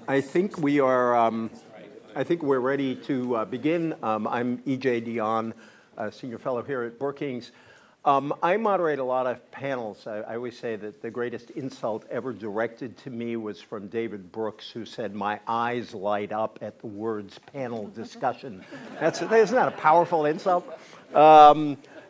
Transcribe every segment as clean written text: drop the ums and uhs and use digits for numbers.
I think we are. I think we're ready to begin. I'm E.J. Dionne, senior fellow here at Brookings. I moderate a lot of panels. I always say that the greatest insult ever directed to me was from David Brooks, who said, "My eyes light up at the words panel discussion." Isn't that a powerful insult?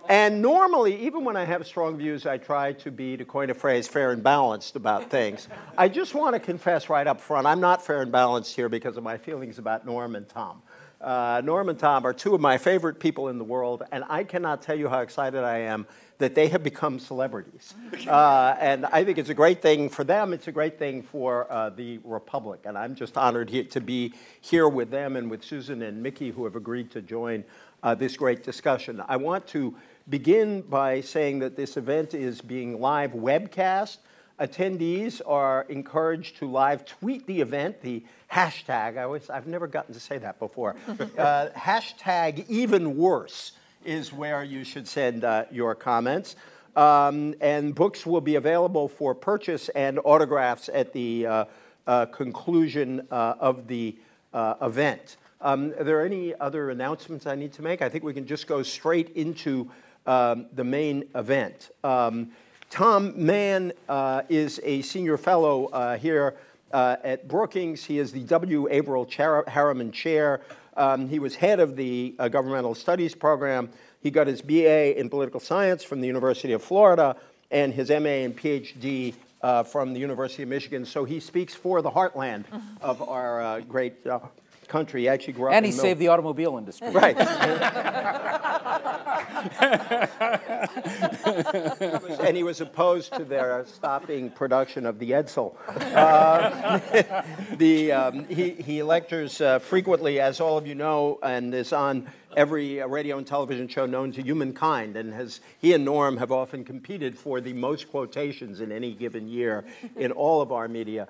And normally, even when I have strong views, I try to be, to coin a phrase, fair and balanced about things. I just want to confess right up front, I'm not fair and balanced here because of my feelings about Norm and Tom. Norm and Tom are two of my favorite people in the world, and I cannot tell you how excited I am that they have become celebrities. And I think it's a great thing for them. It's a great thing for the Republic. And I'm just honored to be here with them and with Susan and Mickey, who have agreed to join this great discussion. I want to begin by saying that this event is being live webcast. Attendees are encouraged to live tweet the event, the hashtag, I've never gotten to say that before, hashtag even worse is where you should send your comments. And books will be available for purchase and autographs at the conclusion of the event. Are there any other announcements I need to make? I think we can just go straight into the main event. Tom Mann is a senior fellow here at Brookings. He is the W. Averill Harriman Chair. He was head of the Governmental Studies program. He got his BA in political science from the University of Florida and his MA and PhD from the University of Michigan. So he speaks for the heartland of our great country. He actually grew up and he saved the automobile industry. Right. And he was opposed to their stopping production of the Edsel. He lectures frequently, as all of you know, and is on every radio and television show known to humankind. And he and Norm have often competed for the most quotations in any given year in all of our media.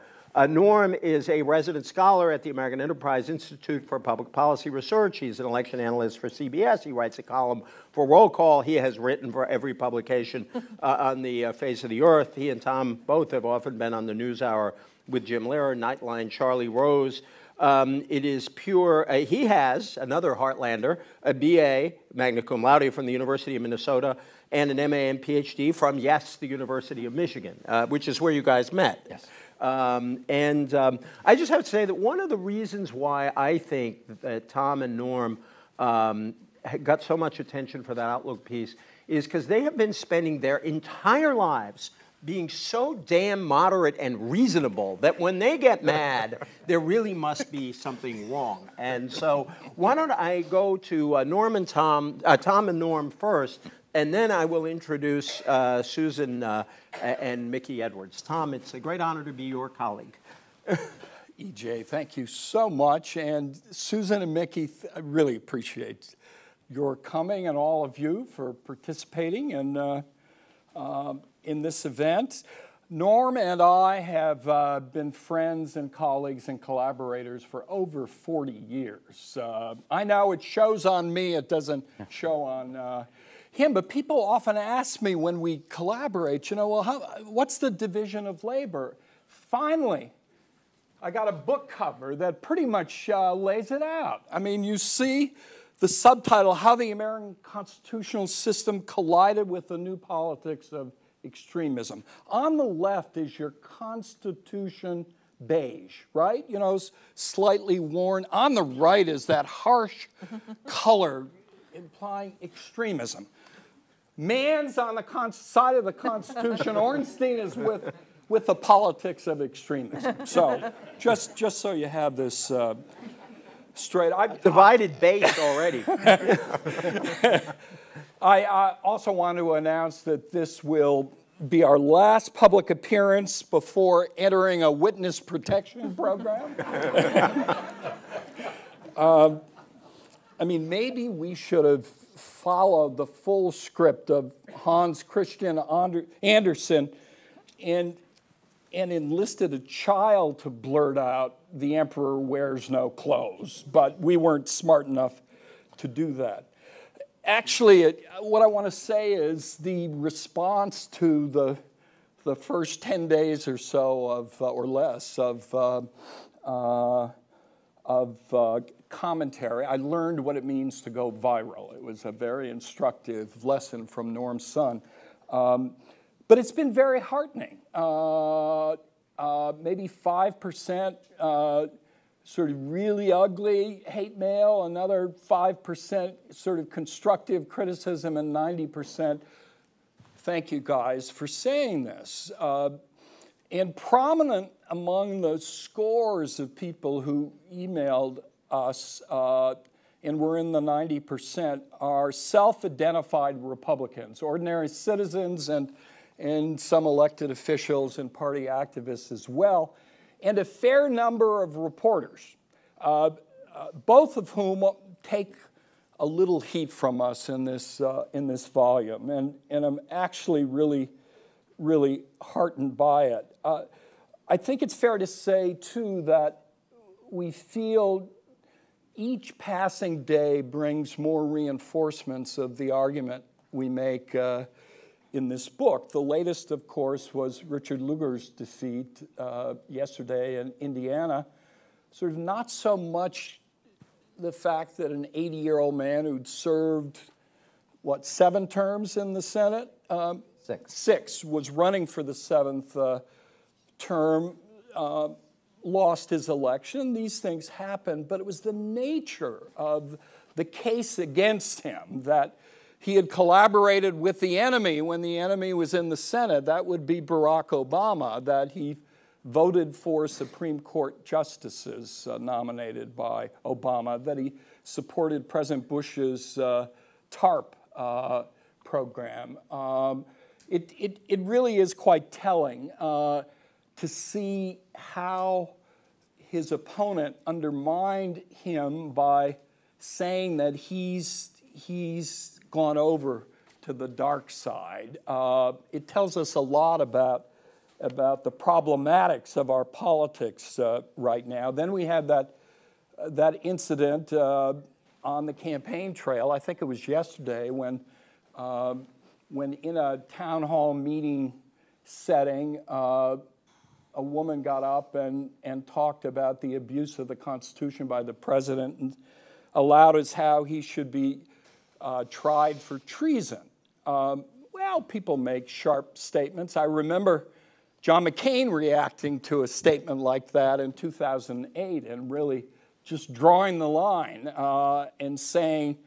Norm is a resident scholar at the American Enterprise Institute for Public Policy Research. He's an election analyst for CBS. He writes a column for Roll Call. He has written for every publication on the face of the earth. He and Tom both have often been on the NewsHour with Jim Lehrer, Nightline, Charlie Rose. It is pure. He has, another Heartlander, a BA, magna cum laude from the University of Minnesota, and an MA and PhD from, yes, the University of Michigan, which is where you guys met. Yes. I just have to say that one of the reasons why I think that Tom and Norm got so much attention for that Outlook piece is because they have been spending their entire lives being so damn moderate and reasonable that when they get mad, there really must be something wrong. And so why don't I go to Tom and Norm first, and then I will introduce Susan and Mickey Edwards. Tom, it's a great honor to be your colleague. EJ, thank you so much. And Susan and Mickey, I really appreciate your coming and all of you for participating in this event. Norm and I have been friends and colleagues and collaborators for over 40 years. I know it shows on me, it doesn't show on him, but people often ask me when we collaborate, well, what's the division of labor? Finally, I got a book cover that pretty much lays it out. I mean, you see the subtitle, How the American Constitutional System Collided with the New Politics of Extremism. On the left is your Constitution beige, right? Slightly worn. On the right is that harsh color implying extremism. Mann's on the side of the Constitution. Ornstein is with the politics of extremism. So just so you have this straight. I've divided base already. I also want to announce that this will be our last public appearance before entering a witness protection program. I mean, maybe we should have followed the full script of Hans Christian Andersen and enlisted a child to blurt out, "The emperor wears no clothes." But we weren't smart enough to do that. Actually, what I want to say is the response to the first 10 days or so of, or less, of commentary. I learned what it means to go viral. It was a very instructive lesson from Norm's son. But it's been very heartening. Maybe 5% sort of really ugly hate mail, another 5% sort of constructive criticism, and 90% thank you guys for saying this. And prominent among the scores of people who emailed us, and we're in the 90%, are self-identified Republicans, ordinary citizens and some elected officials and party activists as well, and a fair number of reporters, both of whom take a little heat from us in this volume, and I'm actually really heartened by it. I think it's fair to say, too, that we feel each passing day brings more reinforcements of the argument we make in this book. The latest, of course, was Richard Lugar's defeat yesterday in Indiana. Sort of not so much the fact that an 80-year-old man who'd served, 7 terms in the Senate? Six was running for the 7th term, lost his election. These things happen, but it was the nature of the case against him, that he had collaborated with the enemy when the enemy was in the Senate. That would be Barack Obama, that he voted for Supreme Court justices nominated by Obama, that he supported President Bush's TARP program. It really is quite telling to see how his opponent undermined him by saying that he's gone over to the dark side. It tells us a lot about the problematics of our politics right now. Then we had that incident on the campaign trail. I think it was yesterday when in a town hall meeting setting, a woman got up and talked about the abuse of the Constitution by the president and allowed as how he should be tried for treason. Well, people make sharp statements. I remember John McCain reacting to a statement like that in 2008 and really just drawing the line and saying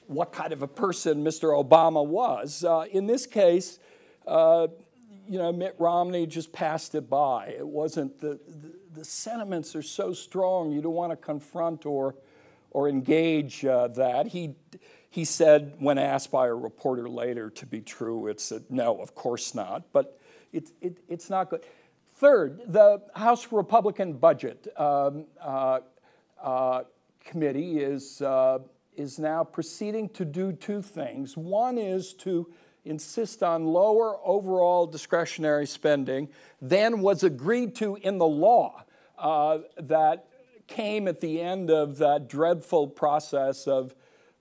what kind of a person Mr. Obama was. In this case, Mitt Romney just passed it by. It wasn't, the sentiments are so strong, you don't want to confront or engage that. He said, when asked by a reporter later to be true, it's a, no, of course not, but it's not good. Third, the House Republican Budget Committee is now proceeding to do 2 things. One is to insist on lower overall discretionary spending than was agreed to in the law that came at the end of that dreadful process of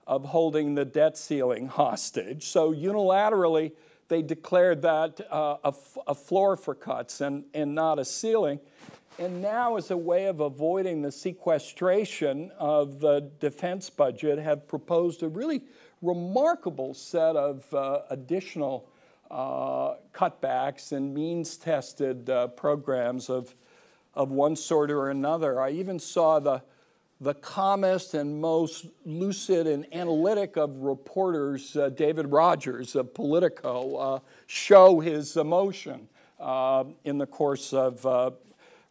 holding the debt ceiling hostage. So unilaterally, they declared that a floor for cuts and not a ceiling. And now, as a way of avoiding the sequestration of the defense budget, have proposed a really remarkable set of additional cutbacks and means-tested programs of one sort or another. I even saw the calmest and most lucid and analytic of reporters, David Rogers of Politico, show his emotion in the course of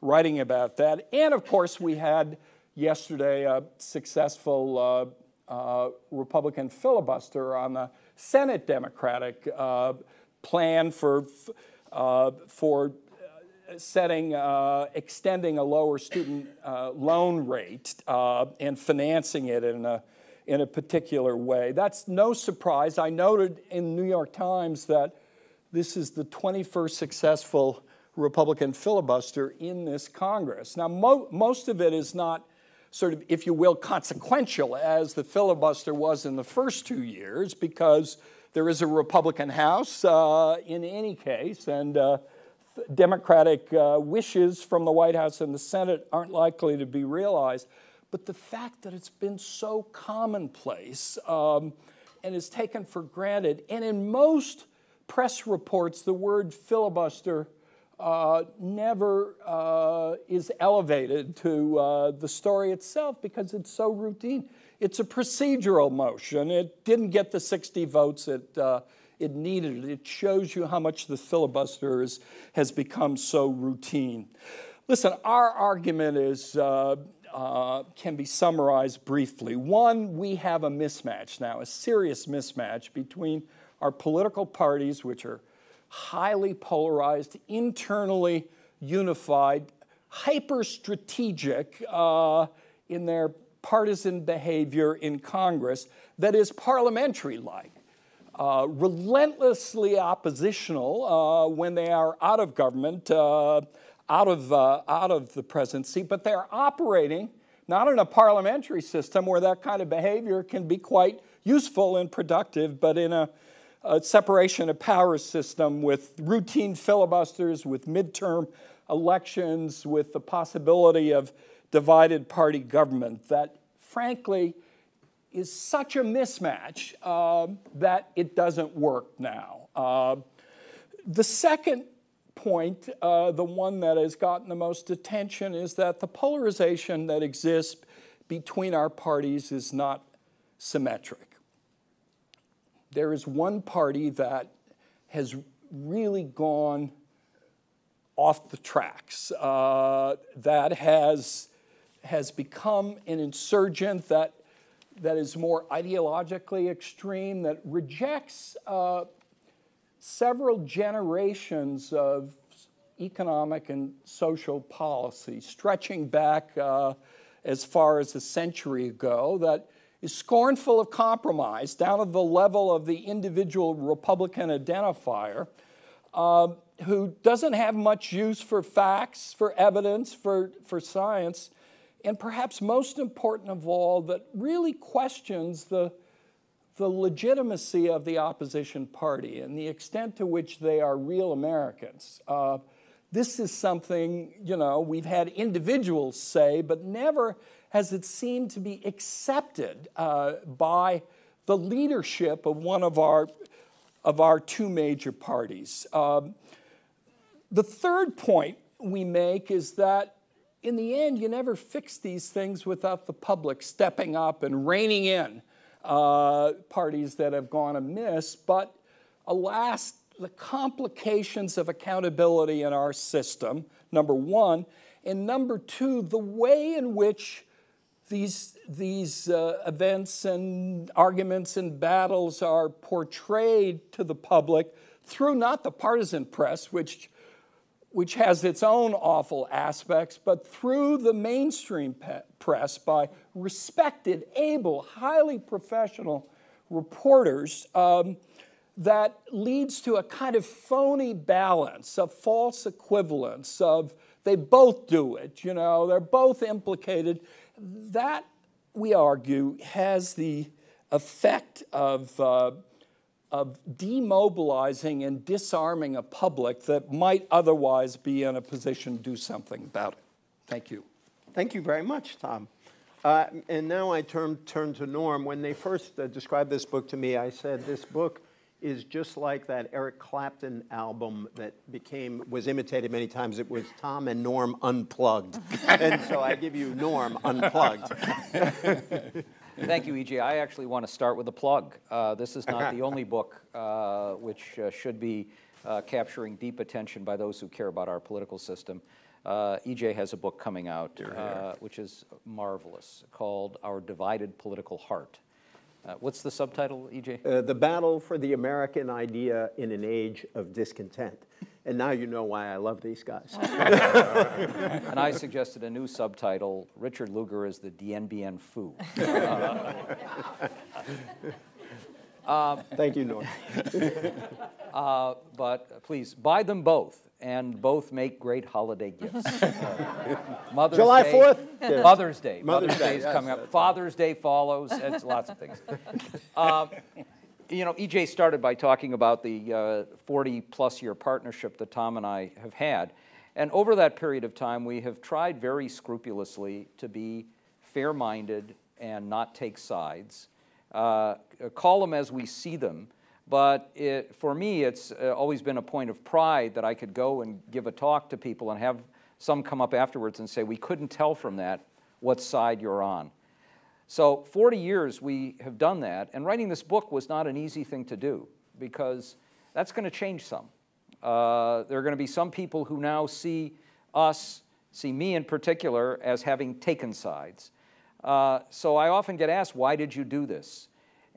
writing about that. And of course, we had yesterday a successful Republican filibuster on the Senate Democratic plan for extending a lower student loan rate and financing it in a particular way. That's no surprise. I noted in the New York Times that this is the 21st successful Republican filibuster in this Congress. Now, most of it is not sort of, if you will, consequential, as the filibuster was in the first 2 years, because there is a Republican House in any case, and Democratic wishes from the White House and the Senate aren't likely to be realized. But the fact that it's been so commonplace and is taken for granted, and in most press reports, the word filibuster never is elevated to the story itself because it's so routine. It's a procedural motion. It didn't get the 60 votes it needed. It shows you how much the filibuster has become so routine. Listen, our argument can be summarized briefly. One, we have a mismatch now, a serious mismatch between our political parties, which are highly polarized, internally unified, hyper-strategic in their partisan behavior in Congress that is parliamentary-like, relentlessly oppositional when they are out of government, out of the presidency, but they're operating not in a parliamentary system where that kind of behavior can be quite useful and productive, but in a separation of powers system with routine filibusters, with midterm elections, with the possibility of divided party government that, frankly, is such a mismatch that it doesn't work now. The second point, the one that has gotten the most attention, is that the polarization that exists between our parties is not symmetric. There is one party that has really gone off the tracks, that has become an insurgent, that is more ideologically extreme, that rejects several generations of economic and social policy, stretching back as far as a century ago, that is scornful of compromise down at the level of the individual Republican identifier, who doesn't have much use for facts, for evidence, for science, and perhaps most important of all, that really questions the legitimacy of the opposition party and the extent to which they are real Americans. This is something, we've had individuals say, but never has it seemed to be accepted by the leadership of one of our two major parties. The third point we make is that in the end, you never fix these things without the public stepping up and reining in parties that have gone amiss. But alas, the complications of accountability in our system, number one, and number two, the way in which these events and arguments and battles are portrayed to the public through not the partisan press, which has its own awful aspects, but through the mainstream press by respected, able, highly professional reporters, that leads to a kind of phony balance, a false equivalence of they both do it, they're both implicated. That, we argue, has the effect of demobilizing and disarming a public that might otherwise be in a position to do something about it. Thank you. Thank you very much, Tom. And now I turn to Norm. When they first described this book to me, I said this book is just like that Eric Clapton album that was imitated many times. It was Tom and Norm Unplugged. And so I give you Norm Unplugged. Thank you, E.J. I actually want to start with a plug. This is not the only book which should be capturing deep attention by those who care about our political system. E.J. has a book coming out, which is marvelous, called Our Divided Political Heart. What's the subtitle, E.J.? The Battle for the American Idea in an Age of Discontent. And now you know why I love these guys. And I suggested a new subtitle, Richard Lugar is the Dien Bien Phu. Thank you, Norm. But please, buy them both, and both make great holiday gifts. Mother's July Day, 4th? Yes. Mother's Day. Mother's Day is coming up. Father's Day follows. It's lots of things. You know, EJ started by talking about the 40-plus year partnership that Tom and I have had. And over that period of time, we have tried very scrupulously to be fair-minded and not take sides, call them as we see them. But for me, it's always been a point of pride that I could go and give a talk to people and have some come up afterwards and say, we couldn't tell from that what side you're on. So 40 years we have done that, and writing this book was not an easy thing to do because that's going to change some. There are going to be some people who now see us, see me in particular, as having taken sides. So I often get asked, why did you do this?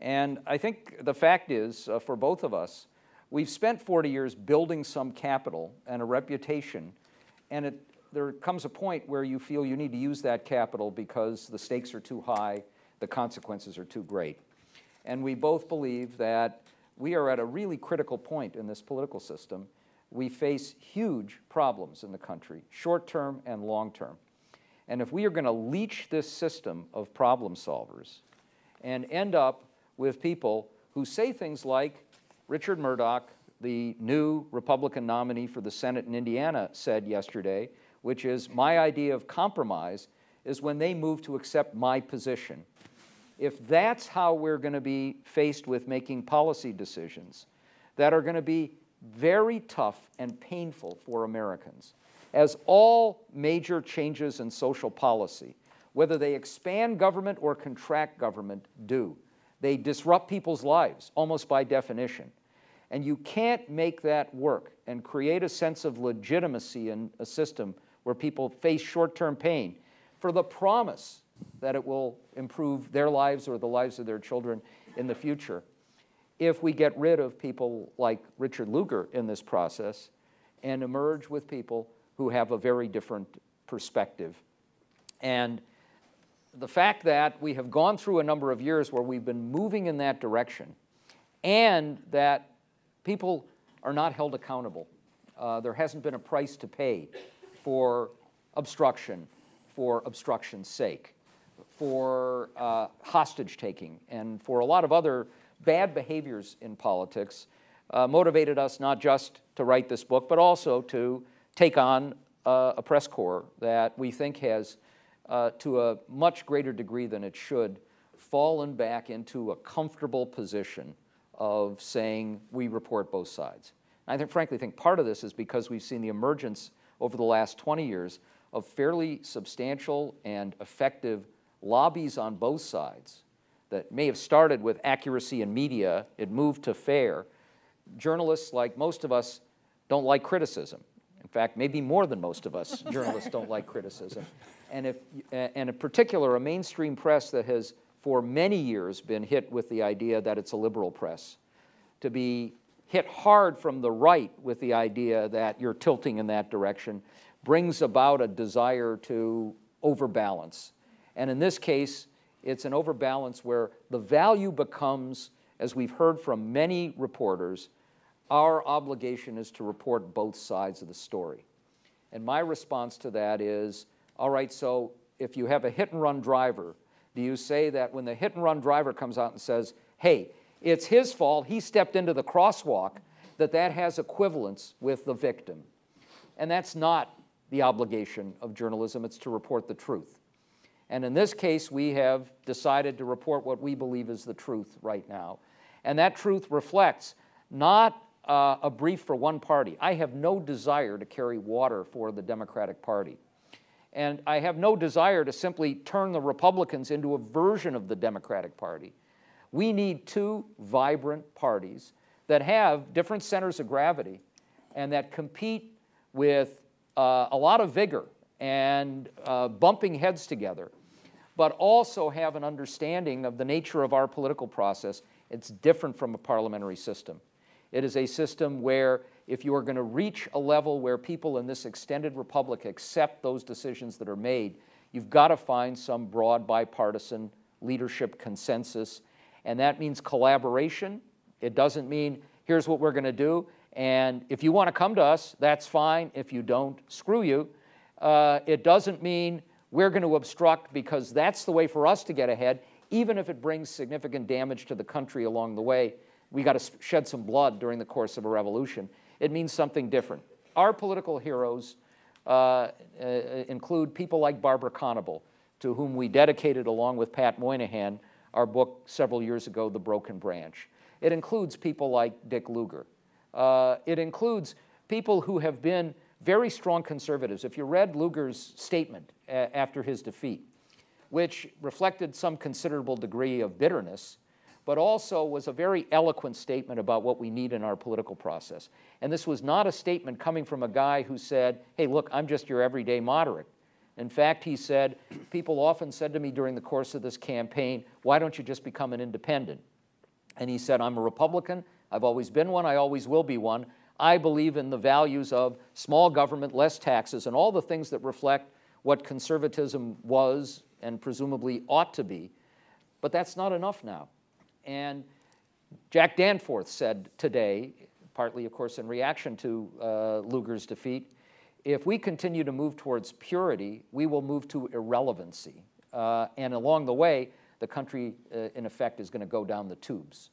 And I think the fact is, for both of us, we've spent 40 years building some capital and a reputation, and there comes a point where you feel you need to use that capital because the stakes are too high, the consequences are too great. And we both believe that we are at a really critical point in this political system. We face huge problems in the country, short-term and long-term. And if we are going to leech this system of problem solvers and end up with people who say things like Richard Murdoch, the new Republican nominee for the Senate in Indiana, said yesterday, which is, my idea of compromise is when they move to accept my position. If that's how we're going to be faced with making policy decisions that are going to be very tough and painful for Americans, as all major changes in social policy, whether they expand government or contract government, do, they disrupt people's lives, almost by definition. And you can't make that work and create a sense of legitimacy in a system where people face short-term pain for the promise that it will improve their lives or the lives of their children in the future. If we get rid of people like Richard Lugar in this process and emerge with people who have a very different perspective. And the fact that we have gone through a number of years where we've been moving in that direction and that people are not held accountable. There hasn't been a price to pay for obstruction's sake, for hostage-taking, and for a lot of other bad behaviors in politics, motivated us not just to write this book, but also to take on a press corps that we think has, to a much greater degree than it should, fallen back into a comfortable position of saying we report both sides. And I frankly think part of this is because we've seen the emergence over the last 20 years of fairly substantial and effective lobbies on both sides that may have started with accuracy in media, it moved to fair. Journalists, like most of us, don't like criticism. In fact, maybe more than most of us, journalists don't like criticism. And in particular, a mainstream press that has for many years been hit with the idea that it's a liberal press, to be hit hard from the right with the idea that you're tilting in that direction brings about a desire to overbalance. And in this case, it's an overbalance where the value becomes, as we've heard from many reporters, our obligation is to report both sides of the story. And my response to that is, all right, so if you have a hit-and-run driver, do you say that when the hit-and-run driver comes out and says, hey, it's his fault, he stepped into the crosswalk, that has equivalence with the victim? And that's not the obligation of journalism, it's to report the truth. And in this case, we have decided to report what we believe is the truth right now. And that truth reflects not a brief for one party. I have no desire to carry water for the Democratic Party. And I have no desire to simply turn the Republicans into a version of the Democratic Party. We need two vibrant parties that have different centers of gravity and that compete with a lot of vigor and bumping heads together, but also have an understanding of the nature of our political process. It's different from a parliamentary system. It is a system where if you are going to reach a level where people in this extended republic accept those decisions that are made, you've got to find some broad bipartisan leadership consensus. And that means collaboration. It doesn't mean, here's what we're going to do, and if you want to come to us, that's fine. If you don't, screw you. It doesn't mean we're going to obstruct because that's the way for us to get ahead, even if it brings significant damage to the country along the way. we got to shed some blood during the course of a revolution. It means something different. Our political heroes include people like Barbara Conable, to whom we dedicated, along with Pat Moynihan, our book several years ago, The Broken Branch. It includes people like Dick Luger. It includes people who have been very strong conservatives. If you read Lugar's statement after his defeat, which reflected some considerable degree of bitterness, but also was a very eloquent statement about what we need in our political process. And this was not a statement coming from a guy who said, hey, look, I'm just your everyday moderate. In fact, he said, people often said to me during the course of this campaign, why don't you just become an independent? And he said, I'm a Republican. I've always been one. I always will be one. I believe in the values of small government, less taxes, and all the things that reflect what conservatism was and presumably ought to be. But that's not enough now. And Jack Danforth said today, partly, of course, in reaction to Lugar's defeat, if we continue to move towards purity, we will move to irrelevancy. And along the way, the country, in effect, is going to go down the tubes.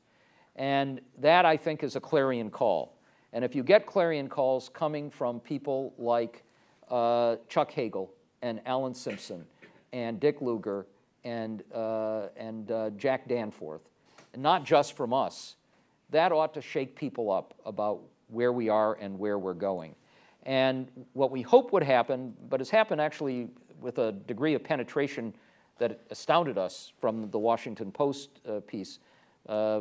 And that, I think, is a clarion call. And if you get clarion calls coming from people like Chuck Hagel and Alan Simpson and Dick Lugar and Jack Danforth, not just from us, that ought to shake people up about where we are and where we're going. And what we hope would happen, but has happened actually with a degree of penetration that astounded us from the Washington Post piece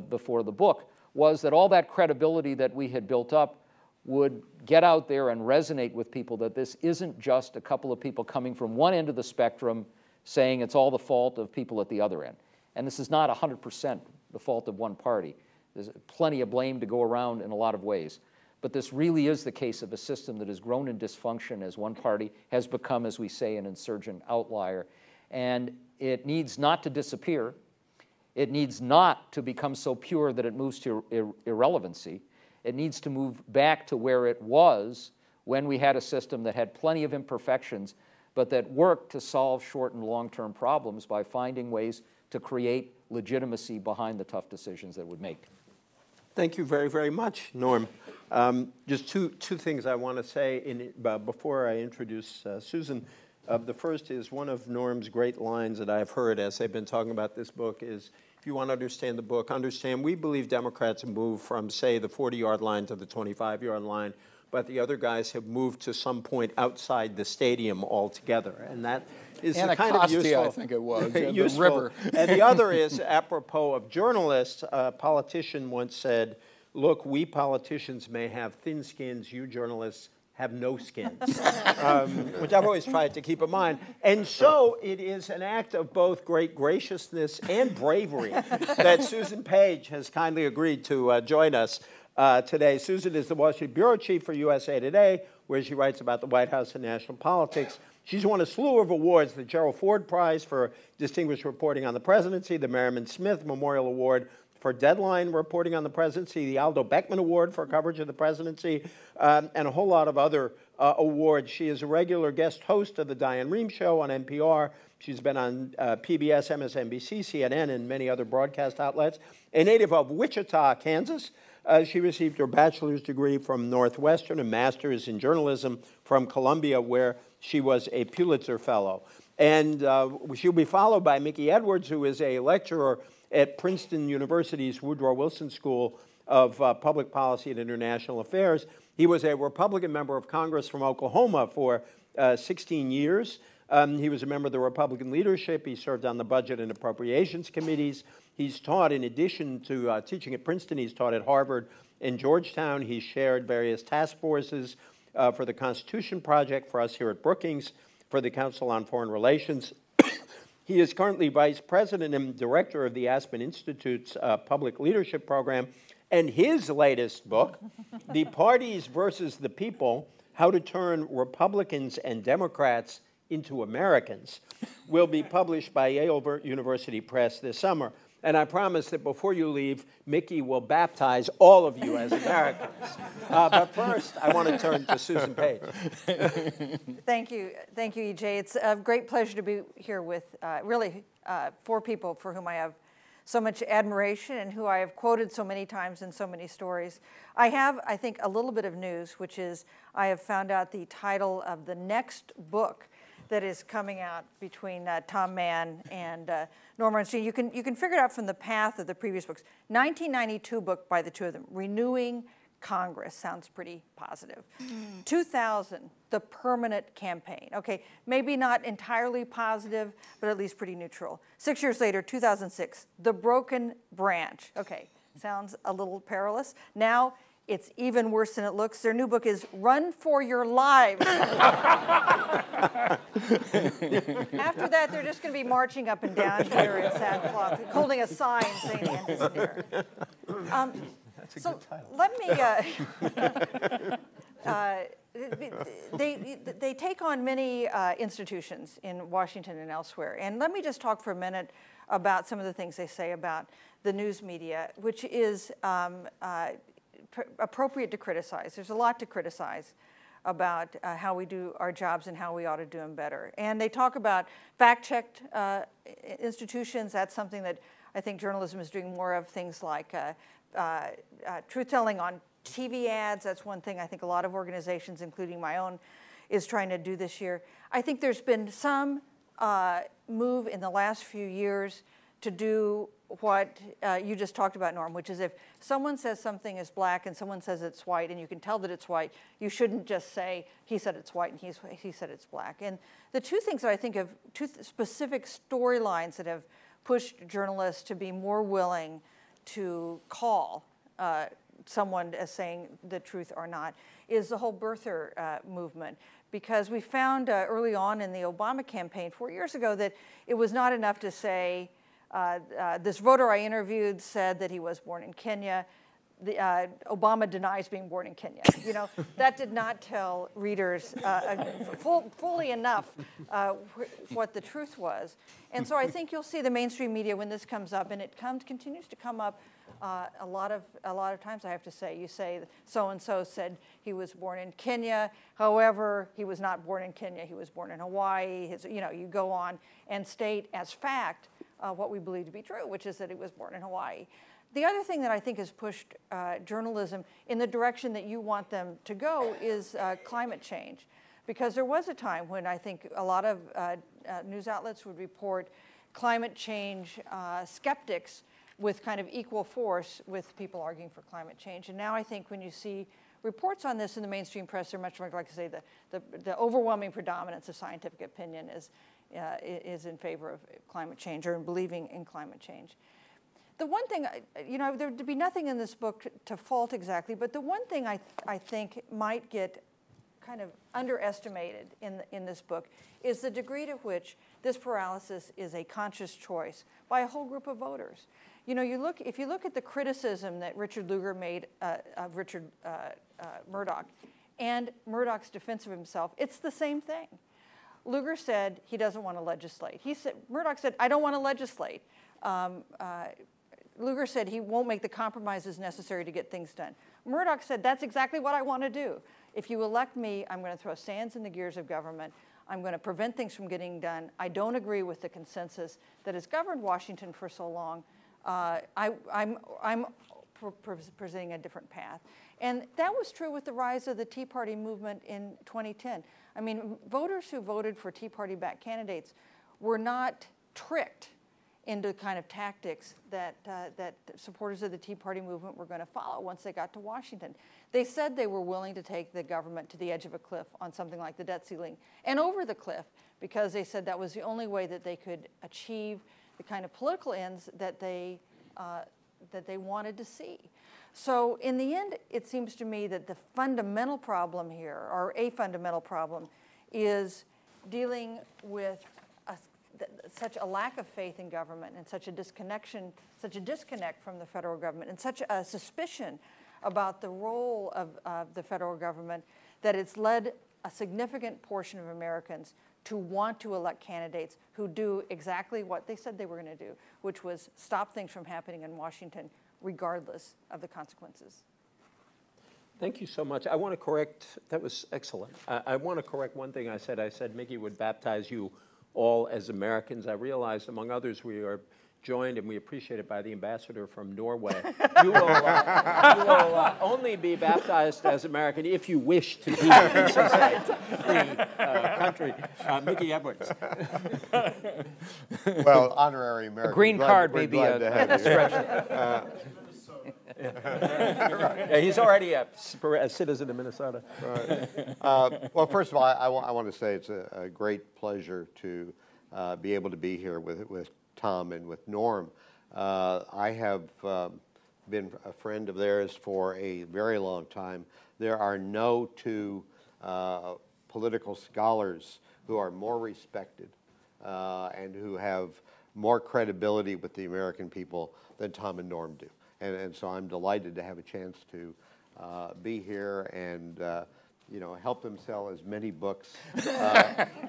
before the book, was that all that credibility that we had built up would get out there and resonate with people, that this isn't just a couple of people coming from one end of the spectrum saying it's all the fault of people at the other end. And this is not 100% the fault of one party. There's plenty of blame to go around in a lot of ways. But this really is the case of a system that has grown in dysfunction as one party has become, as we say, an insurgent outlier. And it needs not to disappear. It needs not to become so pure that it moves to irrelevancy. It needs to move back to where it was when we had a system that had plenty of imperfections, but that worked to solve short and long-term problems by finding ways to create legitimacy behind the tough decisions that it would make. Thank you very, very much, Norm. Just two things I want to say before I introduce Susan. The first is one of Norm's great lines that I've heard as they've been talking about this book is, if you want to understand the book, understand we believe Democrats have moved from, say, the 40-yard line to the 25-yard line, but the other guys have moved to some point outside the stadium altogether. And that is the kind of useful, I think it was, useful. The river. And the other is, apropos of journalists, a politician once said, look, we politicians may have thin skins, you journalists have no skins, which I've always tried to keep in mind. And so it is an act of both great graciousness and bravery that Susan Page has kindly agreed to join us today. Susan is the Washington Bureau Chief for USA Today, where she writes about the White House and national politics. She's won a slew of awards, the Gerald Ford Prize for Distinguished Reporting on the Presidency, the Merriman Smith Memorial Award for Deadline Reporting on the Presidency, the Aldo Beckman Award for coverage of the presidency, and a whole lot of other awards. She is a regular guest host of the Diane Rehm Show on NPR. She's been on PBS, MSNBC, CNN, and many other broadcast outlets. A native of Wichita, Kansas, she received her bachelor's degree from Northwestern, a master's in journalism from Columbia, where she was a Pulitzer Fellow. And she'll be followed by Mickey Edwards, who is a lecturer at Princeton University's Woodrow Wilson School of Public Policy and International Affairs. He was a Republican member of Congress from Oklahoma for 16 years. He was a member of the Republican leadership. He served on the Budget and Appropriations Committees. He's taught, in addition to teaching at Princeton, he's taught at Harvard and Georgetown. He's chaired various task forces for the Constitution Project, for us here at Brookings, for the Council on Foreign Relations. He is currently vice president and director of the Aspen Institute's Public Leadership Program. And his latest book, The Parties versus the People, How to Turn Republicans and Democrats into Americans, will be published by Yale University Press this summer. And I promise that before you leave, Mickey will baptize all of you as Americans. But first, I want to turn to Susan Page. Thank you, EJ. It's a great pleasure to be here with really 4 people for whom I have so much admiration and who I have quoted so many times in so many stories. I have, I think, a little bit of news, which is I have found out the title of the next book that is coming out between Tom Mann and Norma Ernstine. You can figure it out from the path of the previous books. 1992 book by the two of them, Renewing Congress, sounds pretty positive. 2000, The Permanent Campaign. Okay, maybe not entirely positive, but at least pretty neutral. 6 years later, 2006, The Broken Branch. Okay, sounds a little perilous. Now, it's even worse than it looks. Their new book is Run for Your Lives. After that, they're just going to be marching up and down here in sackcloth, holding a sign saying end is near. That's a so good title. Let me, they take on many institutions in Washington and elsewhere. And let me just talk for a minute about some of the things they say about the news media, which is appropriate to criticize. There's a lot to criticize about how we do our jobs and how we ought to do them better. And they talk about fact-checked institutions. That's something that I think journalism is doing more of, things like truth-telling on TV ads. That's one thing I think a lot of organizations, including my own, is trying to do this year. I think there's been some move in the last few years to do what you just talked about, Norm, which is if someone says something is black and someone says it's white and you can tell that it's white, you shouldn't just say, he said it's white and he said it's black. And the two things that I think of, two specific storylines that have pushed journalists to be more willing to call someone as saying the truth or not, is the whole birther movement. Because we found early on in the Obama campaign 4 years ago that it was not enough to say, this voter I interviewed said that he was born in Kenya. Obama denies being born in Kenya. You know, that did not tell readers fully enough what the truth was. And so I think you'll see the mainstream media when this comes up, and it continues to come up a lot of times. I have to say, you say so and so said he was born in Kenya. However, he was not born in Kenya. He was born in Hawaii. You know, you go on and state as fact what we believe to be true, which is that he was born in Hawaii. The other thing that I think has pushed journalism in the direction that you want them to go is climate change. Because there was a time when I think a lot of news outlets would report climate change skeptics with kind of equal force with people arguing for climate change. And now I think when you see reports on this in the mainstream press, they're much more like to say the overwhelming predominance of scientific opinion is in favor of climate change or in believing in climate change. The one thing, you know, there would be nothing in this book to fault exactly, but the one thing I think might get kind of underestimated in this book is the degree to which this paralysis is a conscious choice by a whole group of voters. You know, if you look at the criticism that Richard Lugar made of Richard Murdoch and Murdoch's defense of himself, it's the same thing. Lugar said he doesn't want to legislate. Murdoch said, I don't want to legislate. Lugar said he won't make the compromises necessary to get things done. Murdoch said, that's exactly what I want to do. If you elect me, I'm going to throw sands in the gears of government. I'm going to prevent things from getting done. I don't agree with the consensus that has governed Washington for so long. I'm presenting a different path. And that was true with the rise of the Tea Party movement in 2010. I mean, voters who voted for Tea Party-backed candidates were not tricked into the kind of tactics that supporters of the Tea Party movement were going to follow once they got to Washington. They said they were willing to take the government to the edge of a cliff on something like the debt ceiling and over the cliff, because they said that was the only way that they could achieve the kind of political ends that they wanted to see. So in the end, it seems to me that the fundamental problem here, or a fundamental problem, is dealing with such a lack of faith in government and such a disconnect from the federal government and such a suspicion about the role of the federal government that it's led a significant portion of Americans to want to elect candidates who do exactly what they said they were going to do, which was stop things from happening in Washington regardless of the consequences. Thank you so much. I want to correct, that was excellent. I want to correct one thing I said. I said Mickey would baptize you all as Americans. I realized, among others, we are joined, and we appreciate it, by the ambassador from Norway. You will only be baptized as American if you wish to be this is a free country. Mickey Edwards. Well, honorary American. A green card may be a stretch. Yeah, he's already a citizen of Minnesota. Right. Well, first of all, I want to say it's a great pleasure to be able to be here with Tom and with Norm. I have been a friend of theirs for a very long time. There are no two political scholars who are more respected and who have more credibility with the American people than Tom and Norm do. And so I'm delighted to have a chance to be here and help them sell as many books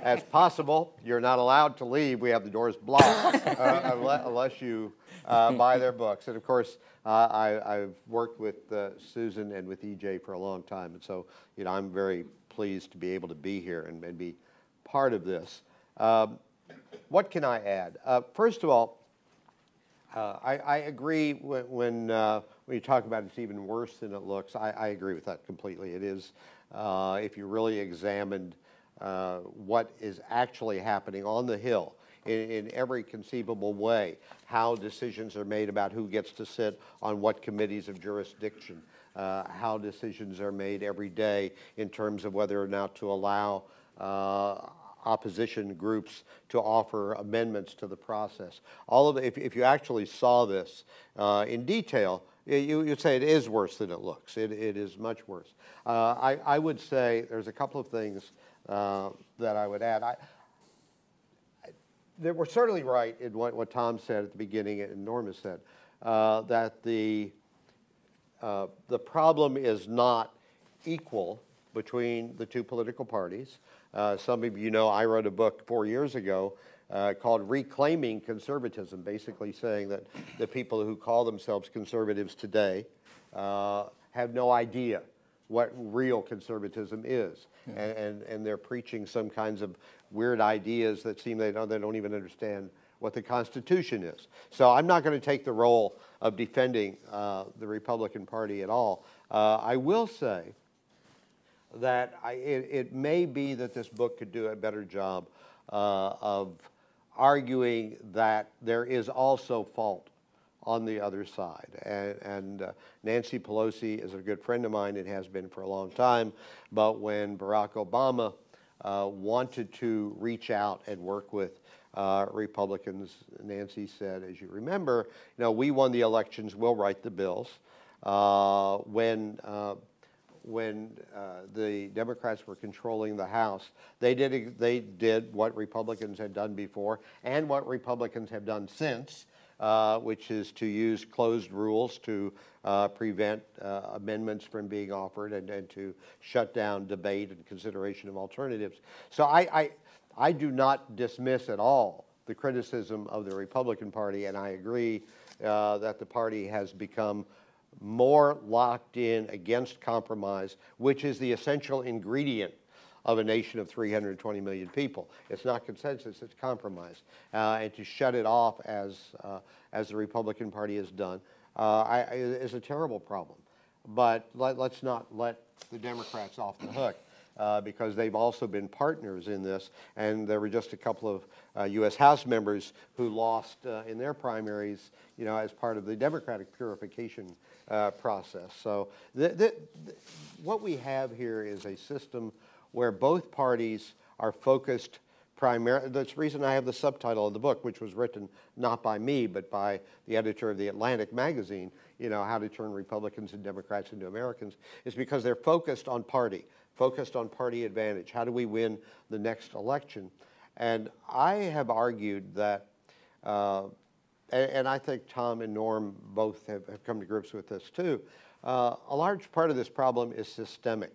as possible. You're not allowed to leave. We have the doors blocked unless you buy their books. And of course, I've worked with Susan and with EJ for a long time, and so I'm very pleased to be able to be here and be part of this. What can I add? First of all, I agree when you talk about it's even worse than it looks. I agree with that completely. It is, if you really examined what is actually happening on the Hill in every conceivable way, how decisions are made about who gets to sit on what committees of jurisdiction, how decisions are made every day in terms of whether or not to allow opposition groups to offer amendments to the process. All of it, if you actually saw this in detail, you'd say it is worse than it looks. It is much worse. I would say there's a couple of things that I would add. We're certainly right in what Tom said at the beginning and Norm has said, that the problem is not equal between the two political parties. Some of you know I wrote a book 4 years ago called Reclaiming Conservatism, basically saying that the people who call themselves conservatives today have no idea what real conservatism is. And they're preaching some kinds of weird ideas that seem they don't even understand what the Constitution is. So I'm not going to take the role of defending the Republican Party at all. I will say that it may be that this book could do a better job of arguing that there is also fault on the other side. And Nancy Pelosi is a good friend of mine and has been for a long time. But when Barack Obama wanted to reach out and work with Republicans, Nancy said, as you remember, we won the elections, we'll write the bills. When the Democrats were controlling the House, they did what Republicans had done before and what Republicans have done since, which is to use closed rules to prevent amendments from being offered and to shut down debate and consideration of alternatives. So I do not dismiss at all the criticism of the Republican Party, and I agree that the party has become more locked in against compromise, which is the essential ingredient of a nation of 320 million people. It's not consensus, it's compromise. And to shut it off as the Republican Party has done is a terrible problem. But let's not let the Democrats off the hook. Because they've also been partners in this, and there were just a couple of U.S. House members who lost in their primaries, as part of the Democratic purification process. So what we have here is a system where both parties are focused primarily. That's the reason I have the subtitle of the book, which was written not by me, but by the editor of the Atlantic magazine, How to Turn Republicans and Democrats into Americans, is because they're focused on party advantage. How do we win the next election? And I have argued that, and I think Tom and Norm both have come to grips with this too, a large part of this problem is systemic.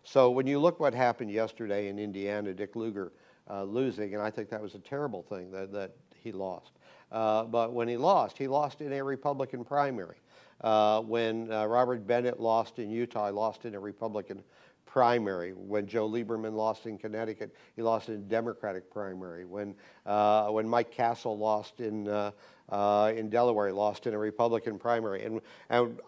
So when you look what happened yesterday in Indiana, Dick Luger losing, and I think that was a terrible thing that he lost. But when he lost in a Republican primary. When Robert Bennett lost in Utah, he lost in a Republican primary. When Joe Lieberman lost in Connecticut, he lost in a Democratic primary. When Mike Castle lost in in Delaware, lost in a Republican primary. And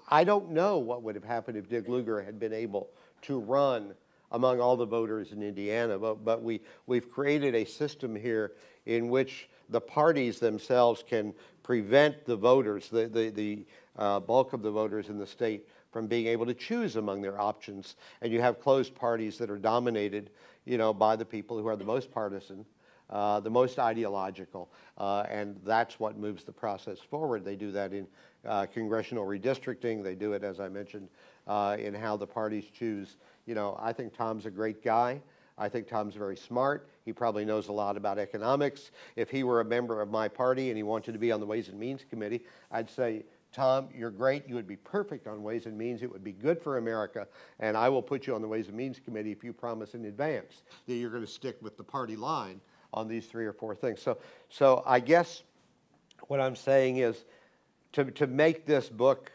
I don't know what would have happened if Dick Lugar had been able to run among all the voters in Indiana. But we've created a system here in which the parties themselves can prevent the voters, the bulk of the voters in the state, from being able to choose among their options. And you have closed parties that are dominated, by the people who are the most partisan, the most ideological, and that's what moves the process forward. They do that in congressional redistricting. They do it, as I mentioned, in how the parties choose. I think Tom's a great guy. I think Tom's very smart. He probably knows a lot about economics. If he were a member of my party and he wanted to be on the Ways and Means Committee, I'd say, Tom, you're great. You would be perfect on Ways and Means. It would be good for America, and I will put you on the Ways and Means Committee if you promise in advance that you're going to stick with the party line on these 3 or 4 things. So I guess what I'm saying is to make this book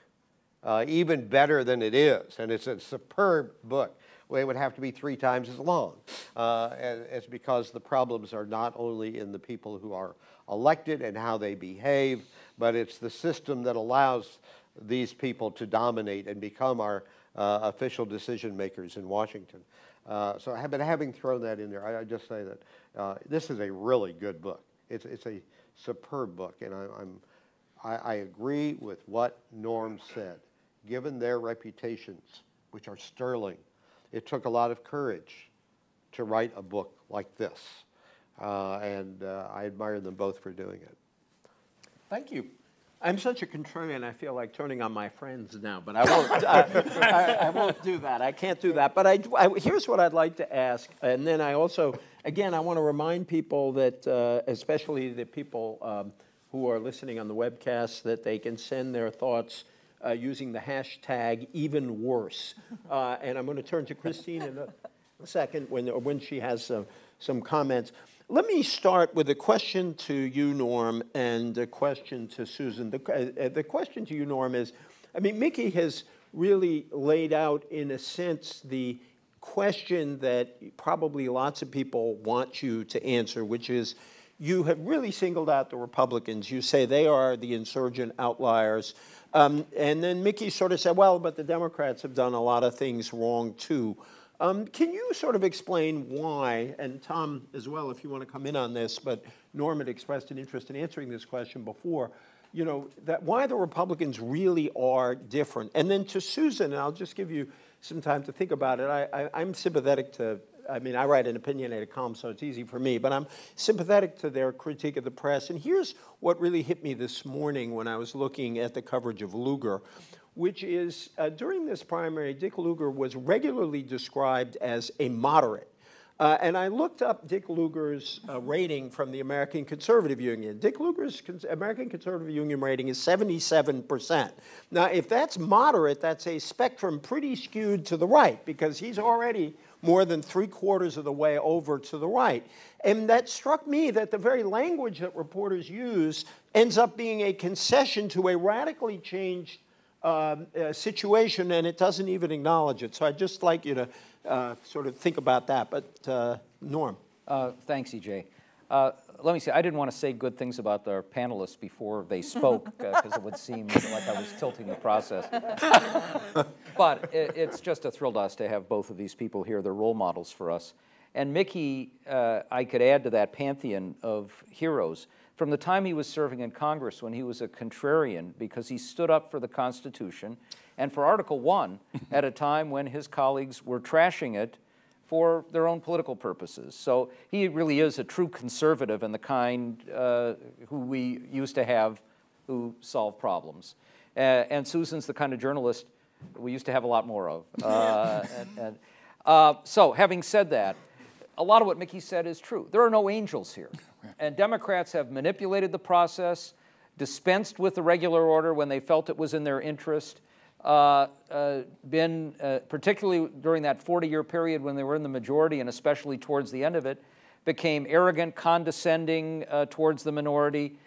even better than it is, and it's a superb book, well, it would have to be 3 times as long. And it's because the problems are not only in the people who are elected and how they behave, but it's the system that allows these people to dominate and become our official decision makers in Washington. So having thrown that in there, I just say that this is a really good book. It's a superb book, and I agree with what Norm said. Given their reputations, which are sterling, it took a lot of courage to write a book like this, and I admire them both for doing it. Thank you. I'm such a contrarian, I feel like turning on my friends now, but I won't, I won't do that. I can't do that. But here's what I'd like to ask, and then I also, again, I want to remind people that, especially the people who are listening on the webcast, that they can send their thoughts using the hashtag even worse. And I'm going to turn to Christine in a second when she has some comments. Let me start with a question to you, Norm, and a question to Susan. The question to you, Norm, is, I mean, Mickey has really laid out, in a sense, the question that probably lots of people want you to answer, which is, you have really singled out the Republicans. You say they are the insurgent outliers. And then Mickey sort of said, well, but the Democrats have done a lot of things wrong, too. Can you sort of explain why, and Tom as well, if you want to come in on this, but Norm had expressed an interest in answering this question before, that why the Republicans really are different. And then to Susan, and I'll just give you some time to think about it, I'm sympathetic to, I mean, I write an opinionated column, so it's easy for me, but I'm sympathetic to their critique of the press. And here's what really hit me this morning when I was looking at the coverage of Lugar, which is, during this primary, Dick Lugar was regularly described as a moderate. And I looked up Dick Lugar's rating from the American Conservative Union. Dick Lugar's American Conservative Union rating is 77%. Now, if that's moderate, that's a spectrum pretty skewed to the right, because he's already more than 3/4 of the way over to the right. And that struck me that the very language that reporters use ends up being a concession to a radically changed situation, and it doesn't even acknowledge it. So I'd just like you to sort of think about that. But Norm. Thanks, EJ. Let me see, I didn't want to say good things about our panelists before they spoke, because it would seem like I was tilting the process. But it's just a thrill to us to have both of these people here. They're role models for us. And Mickey, I could add to that pantheon of heroes. From the time he was serving in Congress, when he was a contrarian, because he stood up for the Constitution and for Article 1 at a time when his colleagues were trashing it for their own political purposes. So he really is a true conservative and the kind who we used to have who solve problems. And Susan's the kind of journalist we used to have a lot more of. So having said that, a lot of what Mickey said is true. There are no angels here. And Democrats have manipulated the process, dispensed with the regular order when they felt it was in their interest, particularly during that 40-year period when they were in the majority, and especially towards the end of it, became arrogant, condescending towards the minority,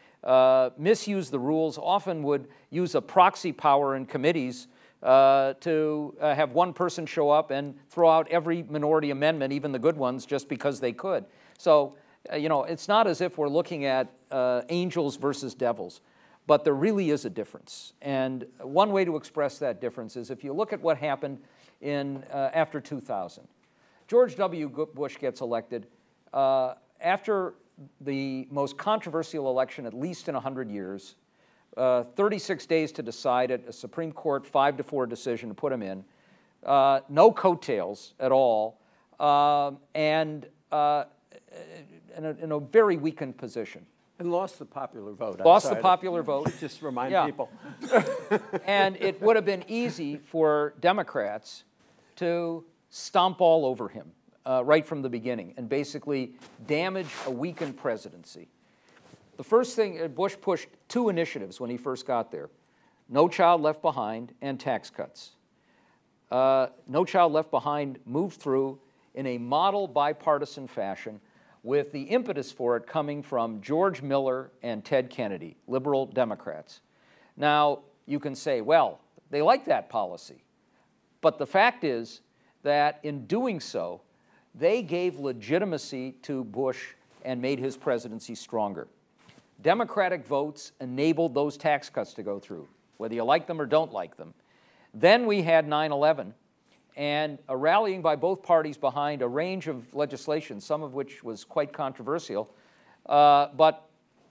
misused the rules, often would use a proxy power in committees to have one person show up and throw out every minority amendment, even the good ones, just because they could. So, it's not as if we're looking at angels versus devils. but there really is a difference. And one way to express that difference is if you look at what happened after 2000. George W. Bush gets elected after the most controversial election, at least in 100 years, 36 days to decide it, a Supreme Court 5-4 decision to put him in, no coattails at all, and in a very weakened position. And lost the popular vote. Lost the popular vote. Just remind people. And it would have been easy for Democrats to stomp all over him right from the beginning and basically damage a weakened presidency. The first thing, Bush pushed 2 initiatives when he first got there: No Child Left Behind and tax cuts. No Child Left Behind moved through in a model bipartisan fashion, with the impetus for it coming from George Miller and Ted Kennedy, liberal Democrats. Now, you can say, well, they like that policy. But the fact is that in doing so, they gave legitimacy to Bush and made his presidency stronger. Democratic votes enabled those tax cuts to go through, whether you like them or don't like them. Then we had 9/11, and a rallying by both parties behind a range of legislation, some of which was quite controversial, but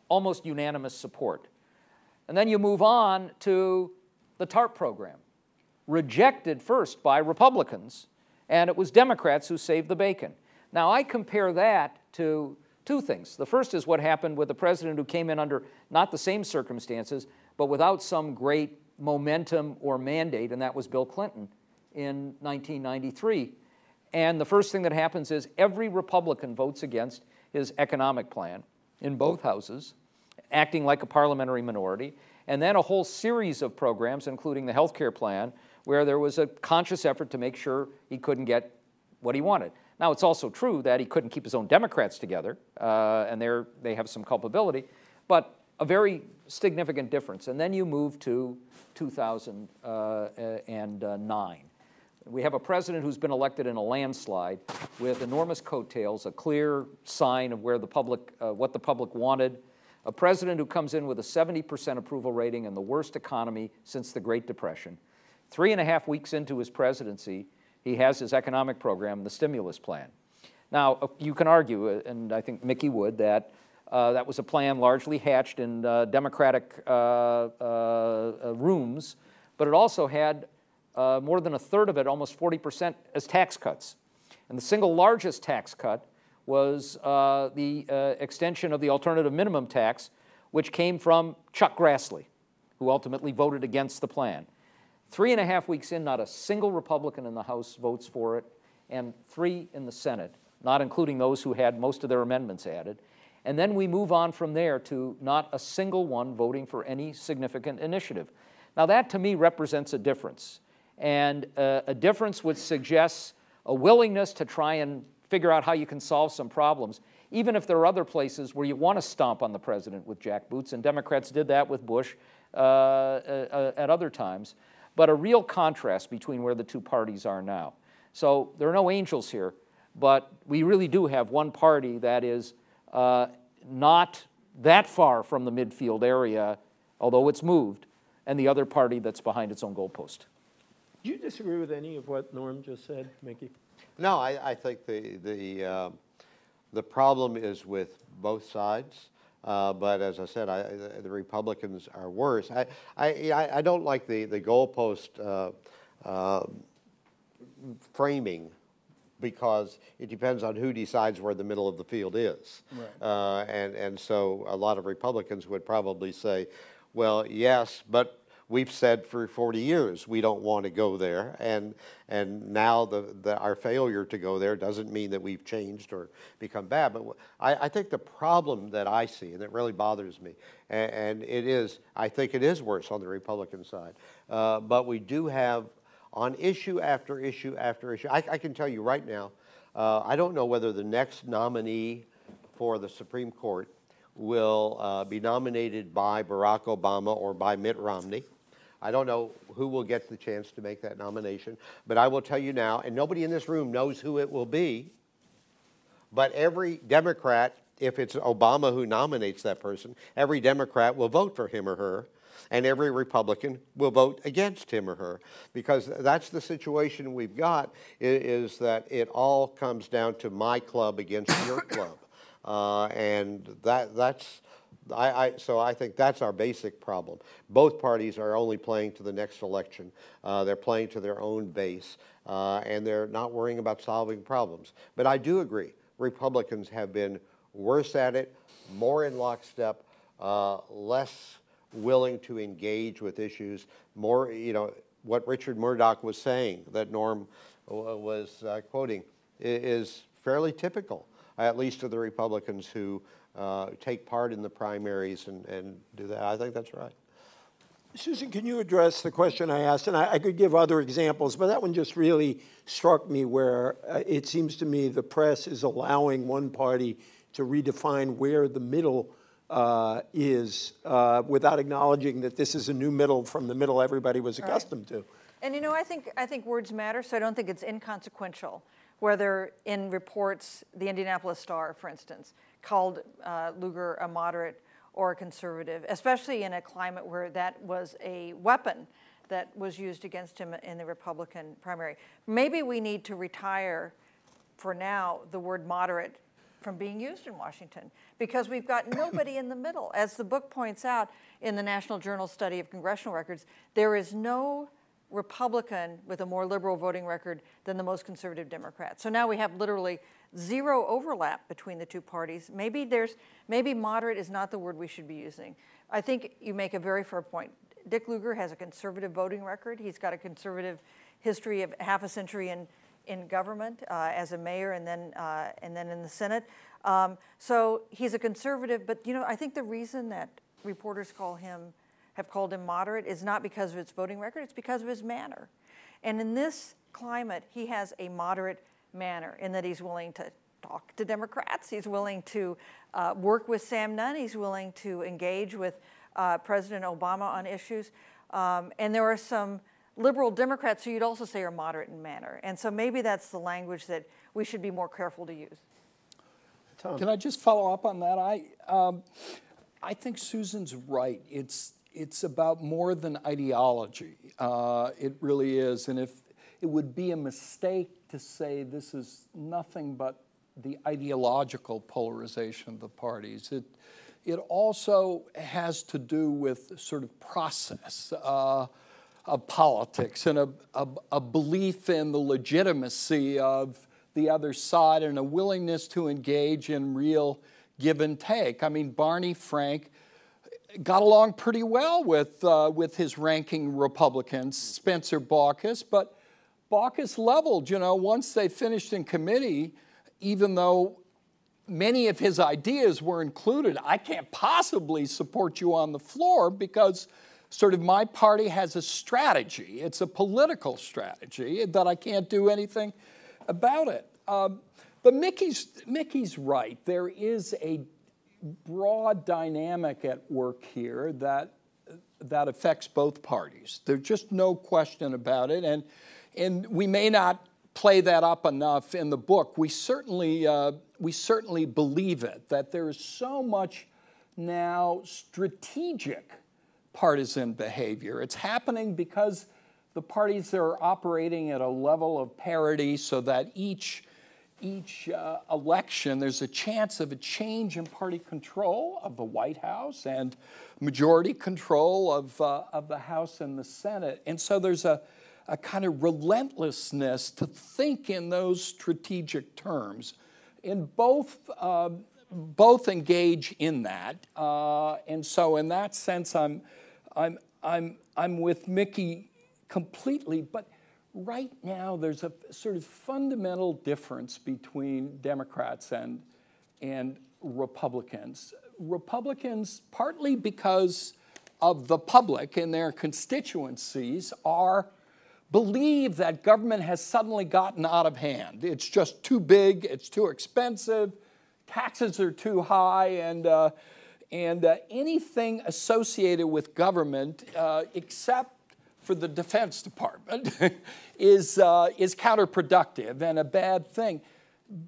almost unanimous support. And then you move on to the TARP program, rejected first by Republicans, and it was Democrats who saved the bacon. Now, I compare that to 2 things. The first is what happened with the president who came in under not the same circumstances, but without some great momentum or mandate, and that was Bill Clinton in 1993. And the first thing that happens is every Republican votes against his economic plan in both houses, acting like a parliamentary minority, and then a whole series of programs, including the health care plan, where there was a conscious effort to make sure he couldn't get what he wanted. Now, it's also true that he couldn't keep his own Democrats together, and they have some culpability, but a very significant difference. And then you move to 2009. We have a president who's been elected in a landslide with enormous coattails, a clear sign of where the public, what the public wanted, a president who comes in with a 70% approval rating and the worst economy since the Great Depression. 3.5 weeks into his presidency, he has his economic program, the stimulus plan. Now, you can argue, and I think Mickey would, that that was a plan largely hatched in Democratic rooms, but it also had more than 1/3 of it, almost 40%, as tax cuts. And the single largest tax cut was the extension of the alternative minimum tax, which came from Chuck Grassley, who ultimately voted against the plan. 3.5 weeks in, not a single Republican in the House votes for it, and 3 in the Senate, not including those who had most of their amendments added. And then we move on from there to not a single one voting for any significant initiative. Now, that to me represents a difference, and a difference which suggests a willingness to try and figure out how you can solve some problems, even if there are other places where you want to stomp on the president with jackboots, and Democrats did that with Bush at other times, but a real contrast between where the 2 parties are now. So there are no angels here, but we really do have one party that is not that far from the midfield area, although it's moved, and the other party that's behind its own goalpost. Do you disagree with any of what Norm just said, Mickey? No, I think the problem is with both sides. But as I said, the Republicans are worse. I don't like the goalpost framing, because it depends on who decides where the middle of the field is. Right. And so a lot of Republicans would probably say, well, yes, but we've said for 40 years we don't want to go there, and now our failure to go there doesn't mean that we've changed or become bad. But I think the problem that I see, and it really bothers me, and it is, I think it is worse on the Republican side, but we do have, on issue after issue after issue, I can tell you right now, I don't know whether the next nominee for the Supreme Court will be nominated by Barack Obama or by Mitt Romney. I don't know who will get the chance to make that nomination, but I will tell you now, and nobody in this room knows who it will be, but every Democrat if it's Obama who nominates that person, every Democrat will vote for him or her, and every Republican will vote against him or her, because that's the situation we've got, is that it all comes down to my club against your club. And so I think that's our basic problem. Both parties are only playing to the next election. They're playing to their own base, and they're not worrying about solving problems. But I do agree, Republicans have been worse at it, more in lockstep, less willing to engage with issues, more, what Richard Murdoch was saying, that Norm was quoting, is fairly typical, at least of the Republicans who take part in the primaries and do that. I think that's right. Susan, can you address the question I asked? And I could give other examples, but that one just really struck me, where it seems to me the press is allowing one party to redefine where the middle is without acknowledging that this is a new middle from the middle everybody was accustomed to. And I think words matter, so I don't think it's inconsequential whether in reports, the Indianapolis Star, for instance, called Lugar a moderate or a conservative, especially in a climate where that was a weapon that was used against him in the Republican primary. Maybe we need to retire, for now, the word moderate from being used in Washington, because we've got nobody in the middle. As the book points out in the National Journal Study of Congressional Records, there is no Republican with a more liberal voting record than the most conservative Democrat. So now we have literally zero overlap between the two parties. Maybe moderate is not the word we should be using. I think you make a very fair point. Dick Lugar has a conservative voting record. He's got a conservative history of half a century in government as a mayor and then in the Senate. So he's a conservative, but I think the reason that reporters have called him moderate is not because of his voting record, it's because of his manner. And in this climate, he has a moderate manner in that he's willing to talk to Democrats, he's willing to work with Sam Nunn, he's willing to engage with President Obama on issues. And there are some liberal Democrats who you'd also say are moderate in manner. And so maybe that's the language that we should be more careful to use. Tom. Can I just follow up on that? I think Susan's right. It's about more than ideology. It really is. And if it would be a mistake to say this is nothing but the ideological polarization of the parties. It also has to do with sort of process of politics and a belief in the legitimacy of the other side and a willingness to engage in real give and take. I mean, Barney Frank got along pretty well with his ranking Republicans, Spencer Baucus, but Baucus leveled, once they finished in committee, even though many of his ideas were included, I can't possibly support you on the floor because sort of my party has a strategy. It's a political strategy that I can't do anything about it. But Mickey's right. There is a broad dynamic at work here that affects both parties. There's just no question about it. And we may not play that up enough in the book. We certainly believe it, that there is so much now strategic partisan behavior. It's happening because the parties are operating at a level of parity so that each election, there's a chance of a change in party control of the White House and majority control of the House and the Senate. And so there's a kind of relentlessness to think in those strategic terms. And both engage in that. And so in that sense, I'm with Mickey completely. But right now, there's a sort of fundamental difference between Democrats and Republicans. Republicans, partly because of the public and their constituencies, believe that government has suddenly gotten out of hand. It's just too big, it's too expensive, taxes are too high, and anything associated with government, except for the Defense Department, is counterproductive and a bad thing.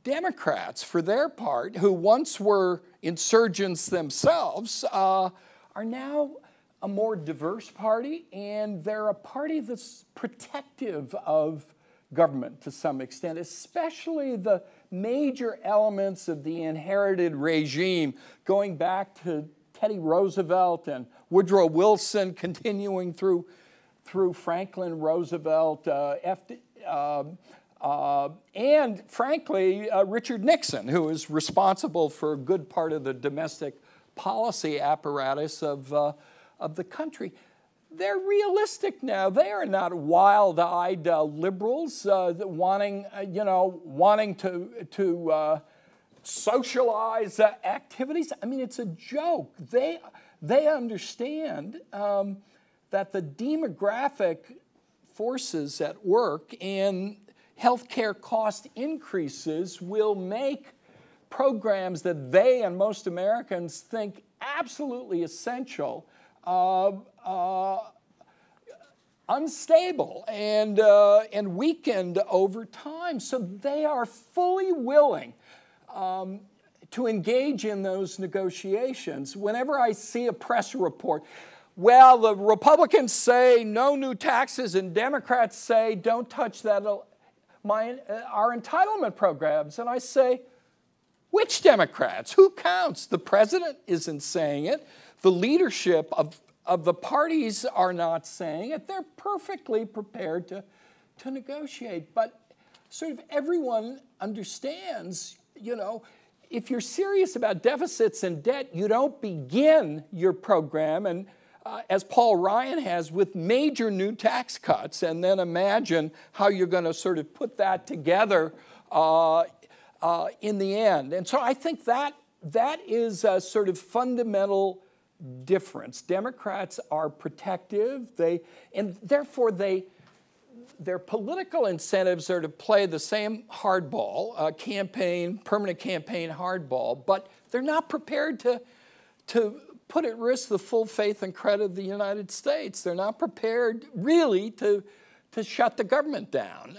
Democrats, for their part, who once were insurgents themselves, are now a more diverse party, and they're a party that's protective of government to some extent, especially the major elements of the inherited regime, going back to Teddy Roosevelt and Woodrow Wilson, continuing through Franklin Roosevelt, and frankly, Richard Nixon, who is responsible for a good part of the domestic policy apparatus of the country. They're realistic now. They are not wild-eyed liberals wanting to socialize activities. I mean, it's a joke. They understand that the demographic forces at work and healthcare cost increases will make programs that they and most Americans think absolutely essential unstable and weakened over time. So they are fully willing to engage in those negotiations. Whenever I see a press report, well, the Republicans say no new taxes and Democrats say don't touch that, our entitlement programs. And I say, which Democrats? Who counts? The president isn't saying it. The leadership of the parties are not saying it. They're perfectly prepared to negotiate. But sort of everyone understands, if you're serious about deficits and debt, you don't begin your program, and as Paul Ryan has, with major new tax cuts, and then imagine how you're going to sort of put that together in the end. And so I think that is a sort of fundamental difference. Democrats are protective, and therefore their political incentives are to play the same hardball, permanent campaign hardball, but they're not prepared to put at risk the full faith and credit of the United States. They're not prepared really to shut the government down.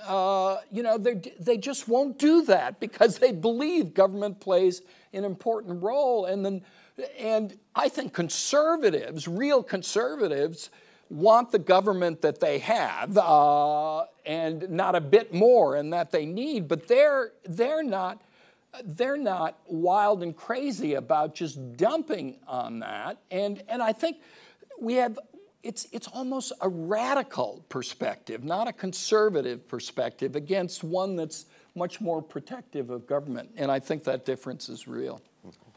They just won't do that because they believe government plays an important role. And I think conservatives, real conservatives, want the government that they have and not a bit more and that they need, but they're not wild and crazy about just dumping on that. And I think it's almost a radical perspective, not a conservative perspective, against one that's much more protective of government. And I think that difference is real.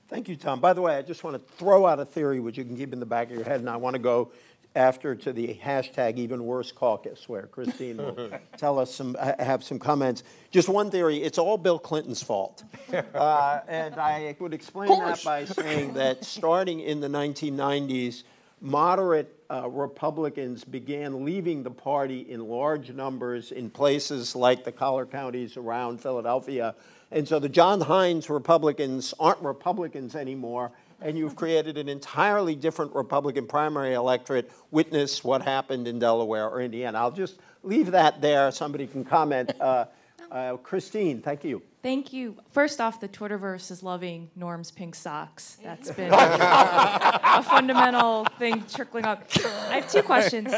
Thank you, Tom. By the way, I just want to throw out a theory which you can keep in the back of your head, and I want to go after to the hashtag Even Worse Caucus, where Christine will tell us have some comments. Just one theory, it's all Bill Clinton's fault. And I would explain that by saying that starting in the 1990s, moderate Republicans began leaving the party in large numbers in places like the collar counties around Philadelphia. And so the John Hines Republicans aren't Republicans anymore, and you've created an entirely different Republican primary electorate. Witness what happened in Delaware or Indiana. I'll just leave that there. Somebody can comment. Christine, thank you. Thank you. First off, the Twitterverse is loving Norm's pink socks. That's been a fundamental thing trickling up. I have two questions.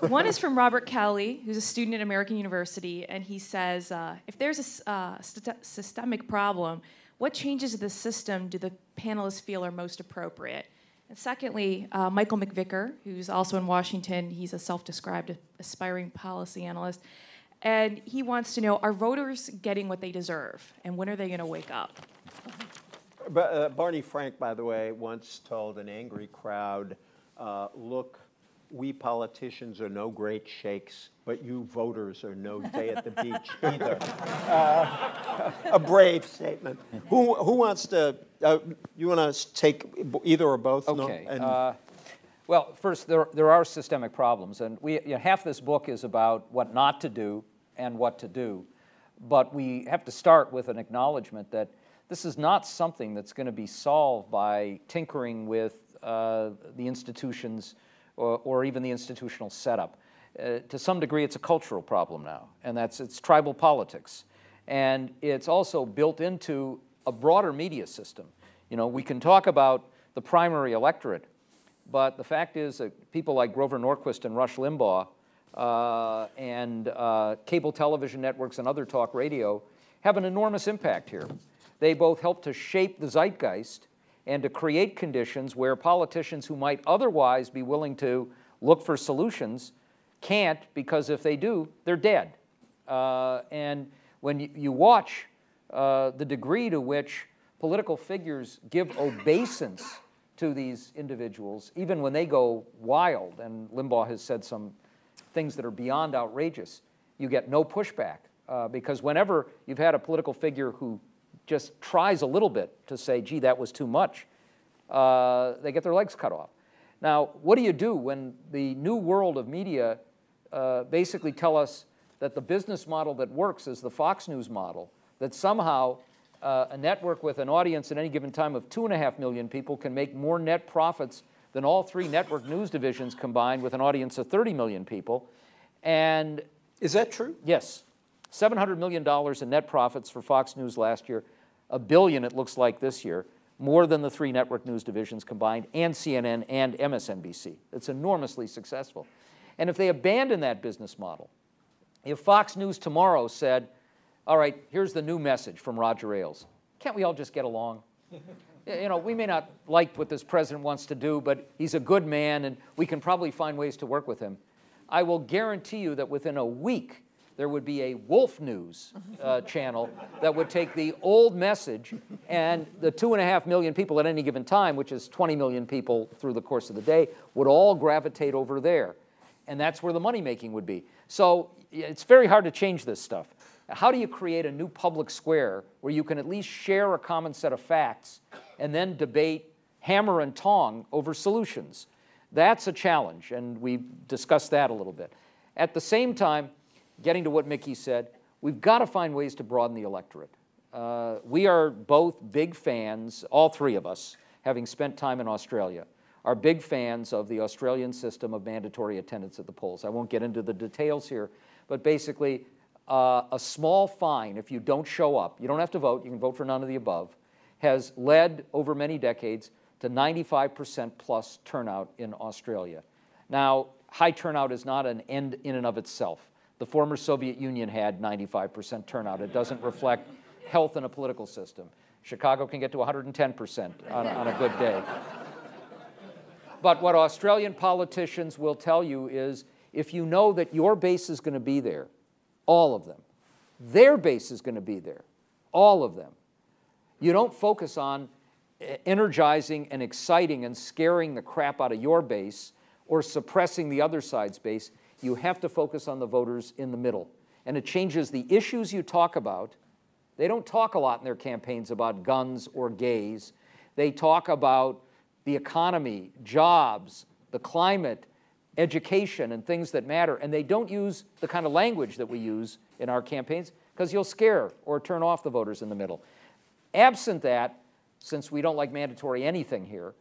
One is from Robert Kelly, who's a student at American University, and he says, if there's a systemic problem, what changes of the system do the panelists feel are most appropriate? And secondly, Michael McVicker, who's also in Washington, he's a self-described aspiring policy analyst, and he wants to know, are voters getting what they deserve? And when are they going to wake up? Barney Frank, by the way, once told an angry crowd, look, we politicians are no great shakes, but you voters are no day at the beach either. A brave statement. Who wants to, you want to take either or both? Okay. No? Well, first, there are systemic problems, and half this book is about what not to do and what to do. But we have to start with an acknowledgement that this is not something that's going to be solved by tinkering with the institutions or even the institutional setup. To some degree, it's a cultural problem now, and it's tribal politics. And it's also built into a broader media system. You know, we can talk about the primary electorate, but the fact is that people like Grover Norquist and Rush Limbaugh and cable television networks and other talk radio have an enormous impact here. They both help to shape the zeitgeist and to create conditions where politicians who might otherwise be willing to look for solutions can't, because if they do, they're dead. And when you watch the degree to which political figures give obeisance to these individuals, even when they go wild, and Limbaugh has said some things that are beyond outrageous, you get no pushback. Because whenever you've had a political figure who just tries a little bit to say, gee, that was too much, they get their legs cut off. Now, what do you do when the new world of media basically tell us that the business model that works is the Fox News model, that somehow a network with an audience at any given time of 2.5 million people can make more net profits than all 3 network news divisions combined with an audience of 30 million people? And is that true? Yes. $700 million in net profits for Fox News last year, $1 billion it looks like this year, more than the 3 network news divisions combined, and CNN and MSNBC. It's enormously successful. And if they abandon that business model, if Fox News tomorrow said, all right, here's the new message from Roger Ailes, can't we all just get along? You know, we may not like what this president wants to do, but he's a good man and we can probably find ways to work with him. I will guarantee you that within a week, there would be a Wolf News channel that would take the old message, and the 2.5 million people at any given time, which is 20 million people through the course of the day, would all gravitate over there. And that's where the money making would be. So it's very hard to change this stuff. How do you create a new public square where you can at least share a common set of facts and then debate hammer and tong over solutions? That's a challenge, and we discussed that a little bit. At the same time, getting to what Mickey said, we've got to find ways to broaden the electorate. We are both big fans, all 3 of us, having spent time in Australia, are big fans of the Australian system of mandatory attendance at the polls. I won't get into the details here, but basically a small fine if you don't show up, you don't have to vote, you can vote for none of the above, has led over many decades to 95% plus turnout in Australia. Now, high turnout is not an end in and of itself. The former Soviet Union had 95% turnout. It doesn't reflect health in a political system. Chicago can get to 110% on a good day. But what Australian politicians will tell you is, if you know that your base is going to be there, all of them, their base is going to be there, all of them, you don't focus on energizing and exciting and scaring the crap out of your base or suppressing the other side's base. You have to focus on the voters in the middle. And it changes the issues you talk about. They don't talk a lot in their campaigns about guns or gays. They talk about the economy, jobs, the climate, education, and things that matter. And they don't use the kind of language that we use in our campaigns because you'll scare or turn off the voters in the middle. Absent that, since we don't like mandatory anything here,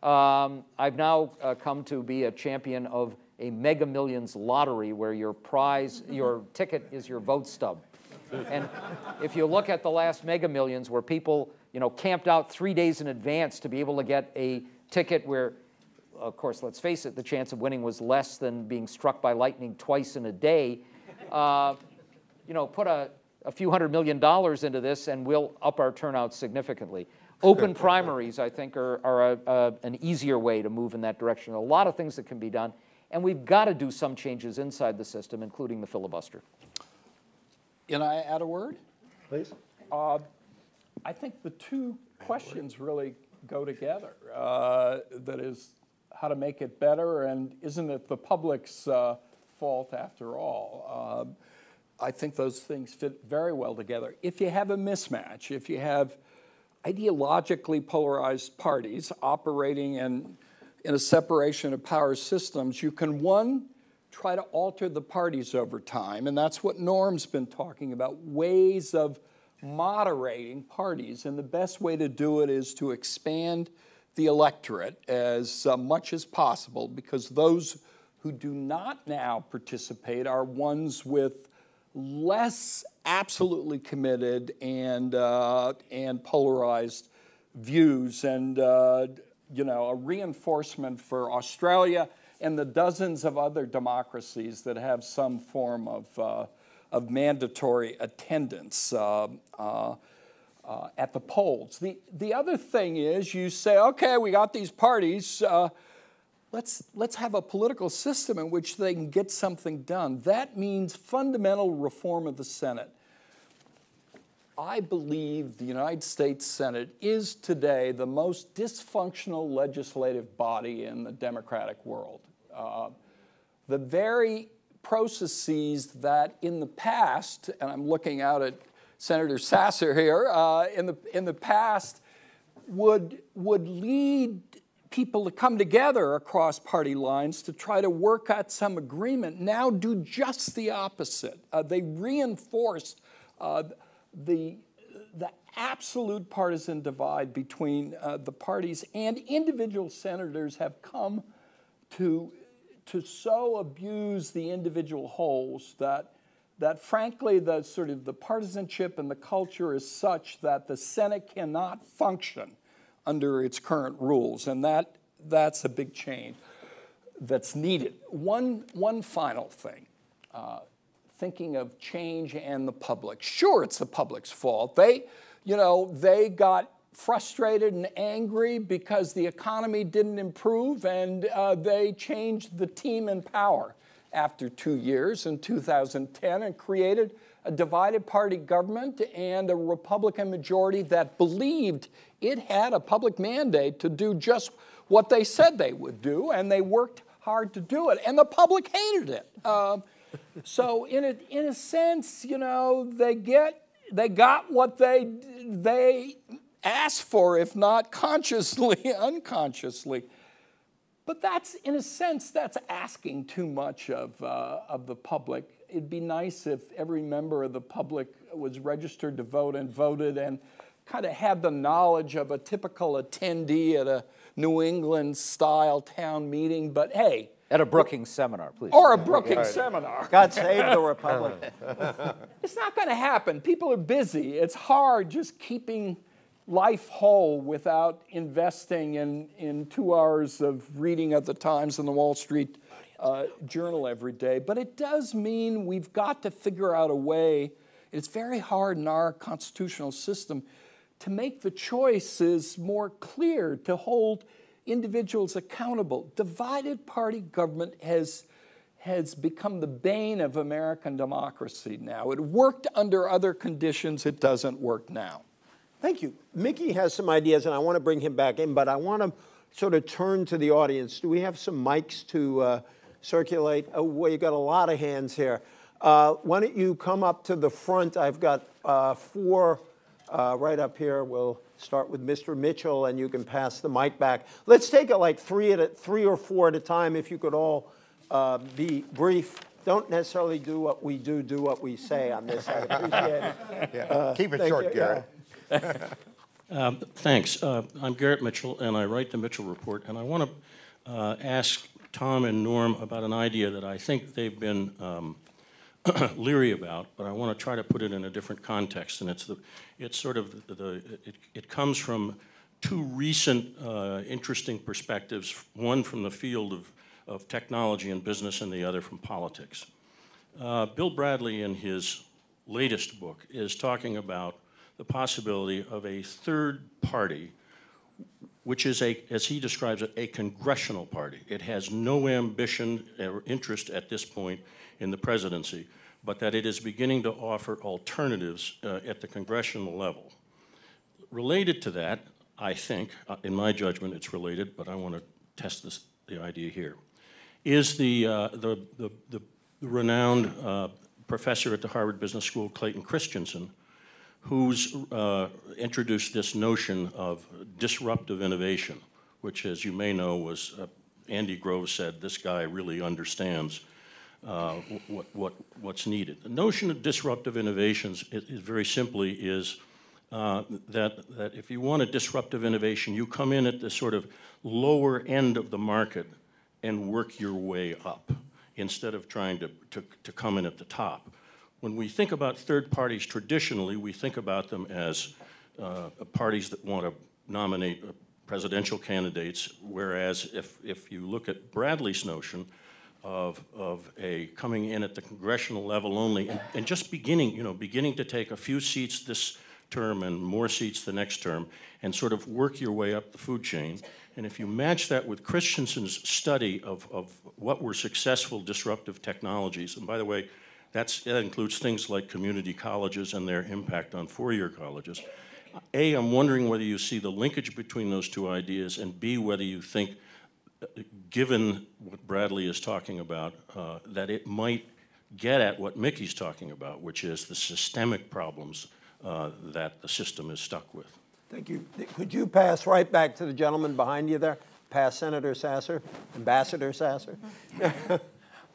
I've now come to be a champion of a Mega Millions lottery where your prize, your ticket is your vote stub. And if you look at the last Mega Millions where people, camped out 3 days in advance to be able to get a ticket where, of course, let's face it, the chance of winning was less than being struck by lightning twice in a day, put a few $100 million into this and we'll up our turnout significantly. Open primaries, I think, are an easier way to move in that direction. A lot of things that can be done. And we've got to do some changes inside the system, including the filibuster. Can I add a word? Please. I think the 2 questions really go together. That is, how to make it better, and isn't it the public's fault after all? I think those things fit very well together. If you have a mismatch, if you have ideologically polarized parties operating in a separation of power systems, you can, 1, try to alter the parties over time, and that's what Norm's been talking about, ways of moderating parties, and the best way to do it is to expand the electorate as much as possible, because those who do not now participate are ones with less absolutely committed and polarized views, and you know, a reinforcement for Australia and the dozens of other democracies that have some form of mandatory attendance at the polls. The other thing is, you say, okay, we got these parties, let's have a political system in which they can get something done. That means fundamental reform of the Senate. I believe the United States Senate is today the most dysfunctional legislative body in the democratic world. The very processes that in the past, and I'm looking out at Senator Sasser here, in the past would lead people to come together across party lines to try to work out some agreement, now do just the opposite. They reinforce the absolute partisan divide between the parties, and individual senators have come to so abuse the individual wholes that frankly the sort of the partisanship and the culture is such that the Senate cannot function under its current rules, and that's a big change that's needed. One final thing, thinking of change and the public. Sure, it's the public's fault. They got frustrated and angry because the economy didn't improve, and they changed the team in power after 2 years in 2010 and created a divided party government and a Republican majority that believed it had a public mandate to do just what they said they would do, and they worked hard to do it, and the public hated it. So in a sense, you know, they got what they asked for, if not consciously, unconsciously. But that's, in a sense, that's asking too much of the public. It'd be nice if every member of the public was registered to vote and voted and kind of had the knowledge of a typical attendee at a New England-style town meeting, but hey. At a Brookings seminar, please. Or a Brookings seminar. God save the Republic. It's not going to happen. People are busy. It's hard just keeping life whole without investing in 2 hours of reading at the Times and the Wall Street Journal every day. But it does mean we've got to figure out a way. It's very hard in our constitutional system to make the choices more clear, to hold individuals accountable. Divided party government has become the bane of American democracy now. It worked under other conditions. It doesn't work now. Thank you. Mickey has some ideas, and I want to bring him back in, but I want to sort of turn to the audience. Do we have some mics to circulate? Oh, well, you got a lot of hands here. Why don't you come up to the front? I've got 4 right up here. We'll start with Mr. Mitchell, and you can pass the mic back. Let's take it like 3 or 4 at a time. If you could all be brief. Don't necessarily do what we do what we say on this. I appreciate it. Yeah. Keep it short, Garrett. Thanks. I'm Garrett Mitchell, and I write the Mitchell Report. And I want to ask Tom and Norm about an idea that I think they've been leery about, but I want to try to put it in a different context. And it comes from 2 recent interesting perspectives. One from the field of technology and business, and the other from politics. Bill Bradley, in his latest book, is talking about the possibility of a third party, which is, as he describes it, a congressional party. It has no ambition or interest at this point in the presidency, but that it is beginning to offer alternatives at the congressional level. Related to that, I think, in my judgment it's related, but I want to test the idea here, is the renowned professor at the Harvard Business School, Clayton Christensen, who's introduced this notion of disruptive innovation, which, as you may know, was Andy Grove said, this guy really understands what's needed. The notion of disruptive innovations is very simply that if you want a disruptive innovation, you come in at the sort of lower end of the market and work your way up instead of trying to come in at the top. when we think about third parties traditionally, we think about them as parties that want to nominate presidential candidates, whereas if you look at Bradley's notion of a coming in at the congressional level only and just beginning to take a few seats this term and more seats the next term and sort of work your way up the food chain. And if you match that with Christensen's study of what were successful disruptive technologies, and by the way, that includes things like community colleges and their impact on four-year colleges. A, I'm wondering whether you see the linkage between those two ideas, and B, whether you think, given what Bradley is talking about, that it might get at what Mickey's talking about, which is the systemic problems that the system is stuck with. Thank you. Could you pass right back to the gentleman behind you there? Pass Senator Sasser, Ambassador Sasser.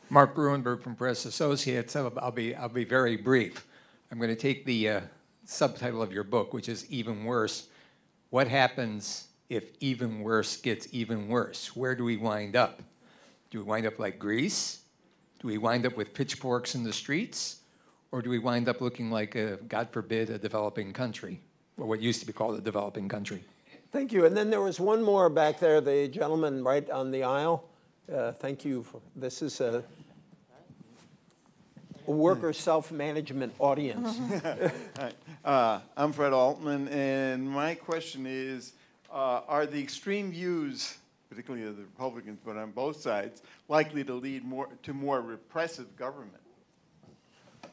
Mark Gruenberg from Press Associates. I'll be very brief. I'm going to take the subtitle of your book, which is Even Worse. What happens if even worse gets even worse? Where do we wind up? Do we wind up like Greece? Do we wind up with pitchforks in the streets? Or do we wind up looking like, God forbid, a developing country, or what used to be called a developing country? Thank you. And then there was one more back there, the gentleman right on the aisle. Thank you. This is a worker self-management audience. I'm Fred Altman, and my question is, are the extreme views, particularly of the Republicans, but on both sides, likely to lead to more repressive government?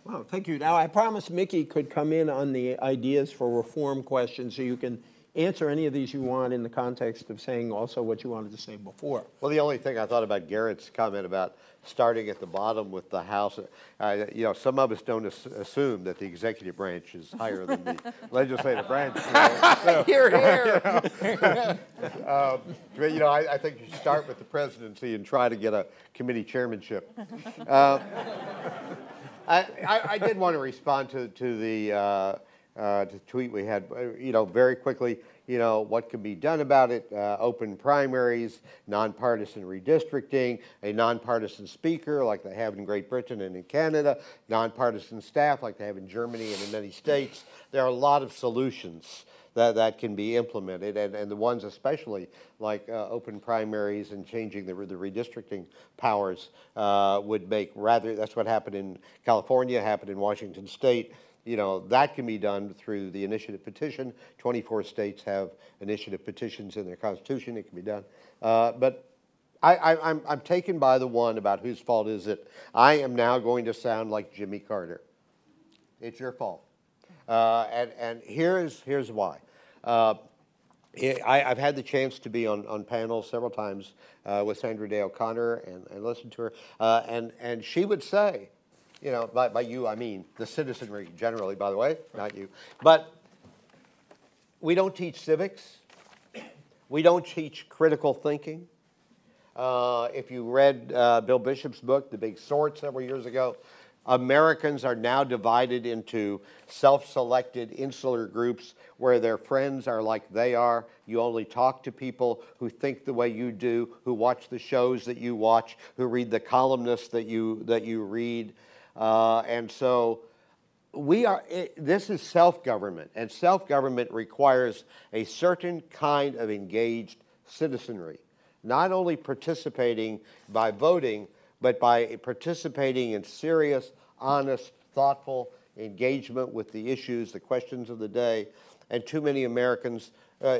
Wow, thank you. Now, I promised Mickey could come in on the ideas for reform questions, so you can answer any of these you want in the context of saying also what you wanted to say before. Well, the only thing I thought about Garrett's comment about starting at the bottom with the House, some of us don't assume that the executive branch is higher than the legislative branch. So, Hear, hear. I think you should start with the presidency and try to get a committee chairmanship. I did want to respond to the tweet we had, very quickly, what can be done about it, open primaries, nonpartisan redistricting, a nonpartisan speaker like they have in Great Britain and in Canada, nonpartisan staff like they have in Germany and in many states. There are a lot of solutions that can be implemented, and the ones especially like open primaries and changing the redistricting powers would make that's what happened in California, happened in Washington State. That can be done through the initiative petition. 24 states have initiative petitions in their constitution. It can be done. But I'm taken by the one about whose fault is it. I am now going to sound like Jimmy Carter. It's your fault. And here's why. I've had the chance to be on panels several times with Sandra Day O'Connor and listen to her. And she would say, by you, I mean the citizenry generally, by the way, not you. But we don't teach civics. We don't teach critical thinking. If you read Bill Bishop's book, The Big Sort, several years ago, Americans are now divided into self-selected insular groups where their friends are like they are. You only talk to people who think the way you do, who watch the shows that you watch, who read the columnists that you read. And so this is self-government, and self-government requires a certain kind of engaged citizenry, not only participating by voting, but by participating in serious, honest, thoughtful engagement with the issues, the questions of the day. And too many Americans,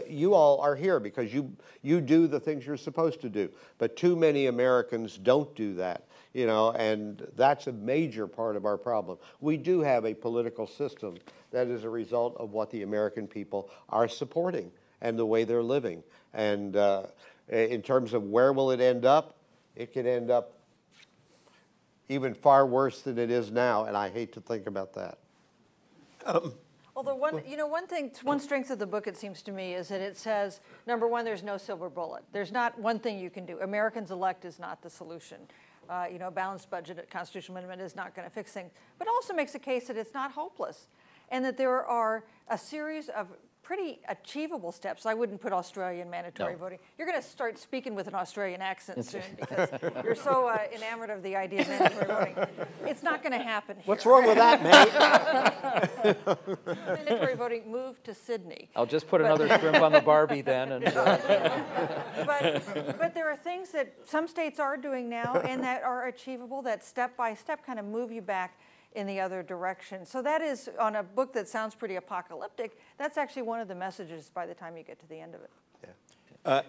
you all are here because you do the things you're supposed to do, but too many Americans don't do that. And that's a major part of our problem. We do have a political system that is a result of what the American people are supporting and the way they're living. And in terms of where will it end up, it could end up even far worse than it is now, and I hate to think about that. Although one strength of the book, it seems to me, is that it says, number one, there's no silver bullet. There's not one thing you can do. Americans elect is not the solution. A balanced budget at constitutional minimum is not going to fix things. But it also makes a case that it's not hopeless, and that there are a series of pretty achievable steps. I wouldn't put Australia in mandatory voting. You're going to start speaking with an Australian accent soon because you're so enamored of the idea of mandatory voting. It's not going to happen here. What's wrong with that, mate? Mandatory voting moved to Sydney. I'll just put another shrimp on the Barbie then. And, but there are things that some states are doing now and that are achievable that step by step kind of move you back in the other direction. So that is, on a book that sounds pretty apocalyptic, that's actually one of the messages by the time you get to the end of it. Yeah.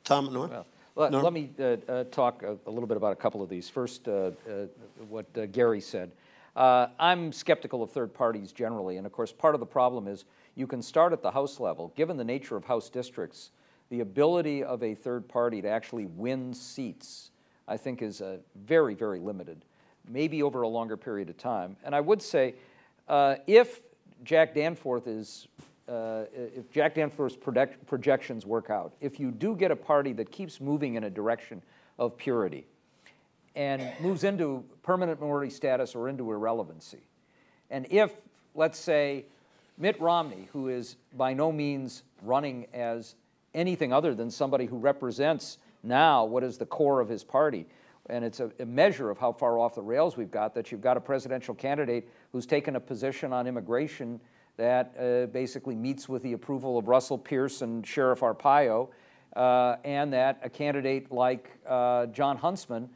Tom, Norm? Well, let me talk a little bit about a couple of these. First, what Gary said. I'm skeptical of third parties generally, and of course part of the problem is you can start at the House level. Given the nature of House districts, the ability of a third party to actually win seats, I think, is very, very limited, maybe over a longer period of time. And I would say if Jack Danforth's projections work out, if you do get a party that keeps moving in a direction of purity and moves into permanent minority status or into irrelevancy, and if, let's say, Mitt Romney, who is by no means running as anything other than somebody who represents now what is the core of his party, and it's a measure of how far off the rails we've got, that you've got a presidential candidate who's taken a position on immigration that basically meets with the approval of Russell Pierce and Sheriff Arpaio, and that a candidate like John Huntsman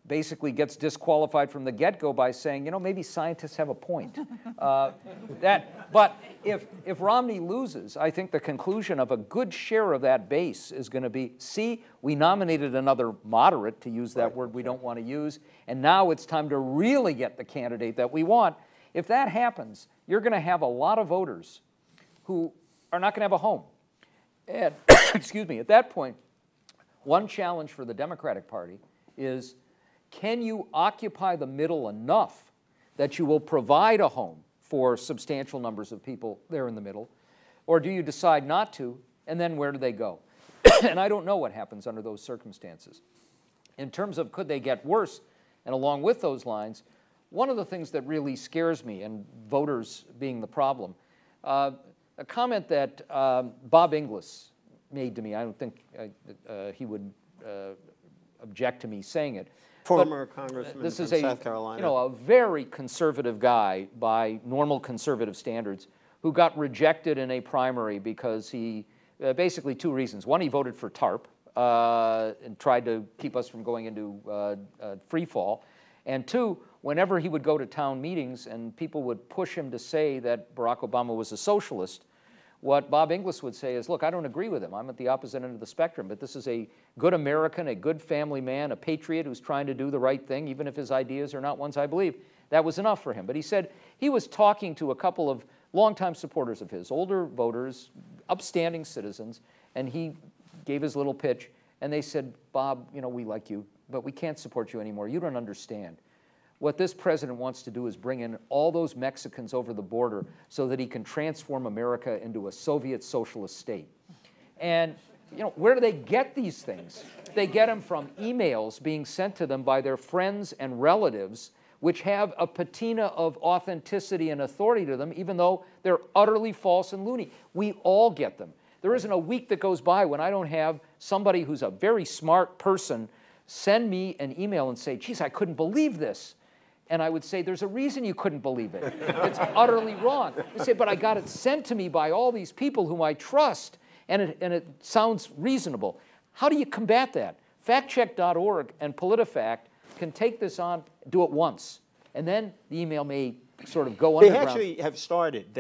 basically gets disqualified from the get-go by saying, you know, maybe scientists have a point. But if Romney loses, I think the conclusion of a good share of that base is going to be, see, we nominated another moderate, to use that word we don't want to use, and now it's time to really get the candidate that we want. If that happens, you're going to have a lot of voters who are not going to have a home. And, excuse me, at that point, one challenge for the Democratic Party is, can you occupy the middle enough that you will provide a home for substantial numbers of people there in the middle? Or do you decide not to, and then where do they go? And I don't know what happens under those circumstances. In terms of could they get worse, and along with those lines, one of the things that really scares me, and voters being the problem, a comment that Bob Inglis made to me, I don't think he would object to me saying it. Former congressman this from is South Carolina. You know, a very conservative guy by normal conservative standards who got rejected in a primary because he, basically two reasons. One, he voted for TARP and tried to keep us from going into free fall. And two, whenever he would go to town meetings and people would push him to say that Barack Obama was a socialist, what Bob Inglis would say is, look, I don't agree with him. I'm at the opposite end of the spectrum, but this is a good American, a good family man, a patriot who's trying to do the right thing, even if his ideas are not ones I believe. That was enough for him. But he said he was talking to a couple of longtime supporters of his, older voters, upstanding citizens, and he gave his little pitch, and they said, Bob, you know, we like you, but we can't support you anymore. You don't understand. What this president wants to do is bring in all those Mexicans over the border so that he can transform America into a Soviet socialist state. And you know, where do they get these things? They get them from emails being sent to them by their friends and relatives, which have a patina of authenticity and authority to them, even though they're utterly false and loony. We all get them. There isn't a week that goes by when I don't have somebody who's a very smart person send me an email and say, geez, I couldn't believe this. And I would say, there's a reason you couldn't believe it. It's utterly wrong. They say, but I got it sent to me by all these people whom I trust, and it sounds reasonable. How do you combat that? Factcheck.org and PolitiFact can take this on, do it once, and then the email may sort of go underground. They actually have started.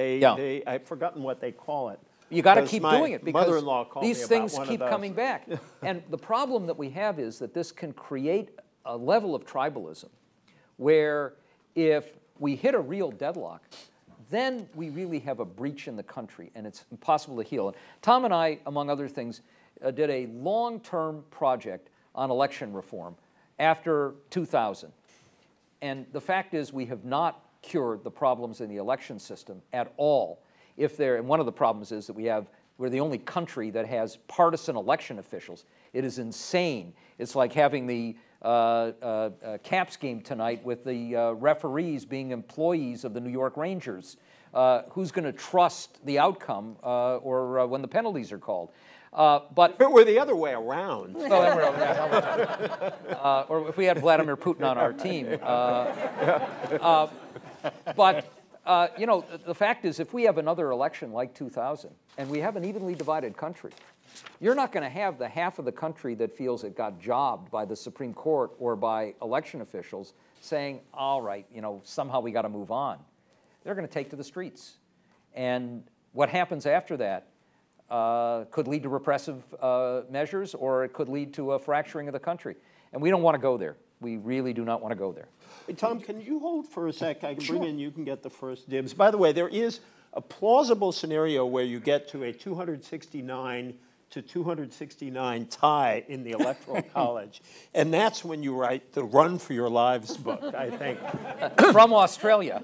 I've forgotten what they call it. You got to keep doing it because mother-in-law called these me things about keep coming back. And the problem that we have is that this can create a level of tribalism where if we hit a real deadlock, then we really have a breach in the country, and it's impossible to heal. And Tom and I, among other things, did a long-term project on election reform after 2000. And the fact is we have not cured the problems in the election system at all. And one of the problems is that we're the only country that has partisan election officials. It is insane. It's like having the cap scheme tonight with the referees being employees of the New York Rangers. Who's going to trust the outcome or when the penalties are called? But if it were the other way around. Or if we had Vladimir Putin on our team. But you know, the fact is, if we have another election like 2000, and we have an evenly divided country, you're not going to have the half of the country that feels it got jobbed by the Supreme Court or by election officials saying, all right, you know, somehow we got to move on. They're going to take to the streets. And what happens after that could lead to repressive measures, or it could lead to a fracturing of the country. And we don't want to go there. We really do not want to go there. Hey, Tom, can you hold for a sec? I can bring in, you can get the first dibs. By the way, there is a plausible scenario where you get to a 269 to 269 tie in the Electoral College. And that's when you write the Run for Your Lives book, I think. From Australia.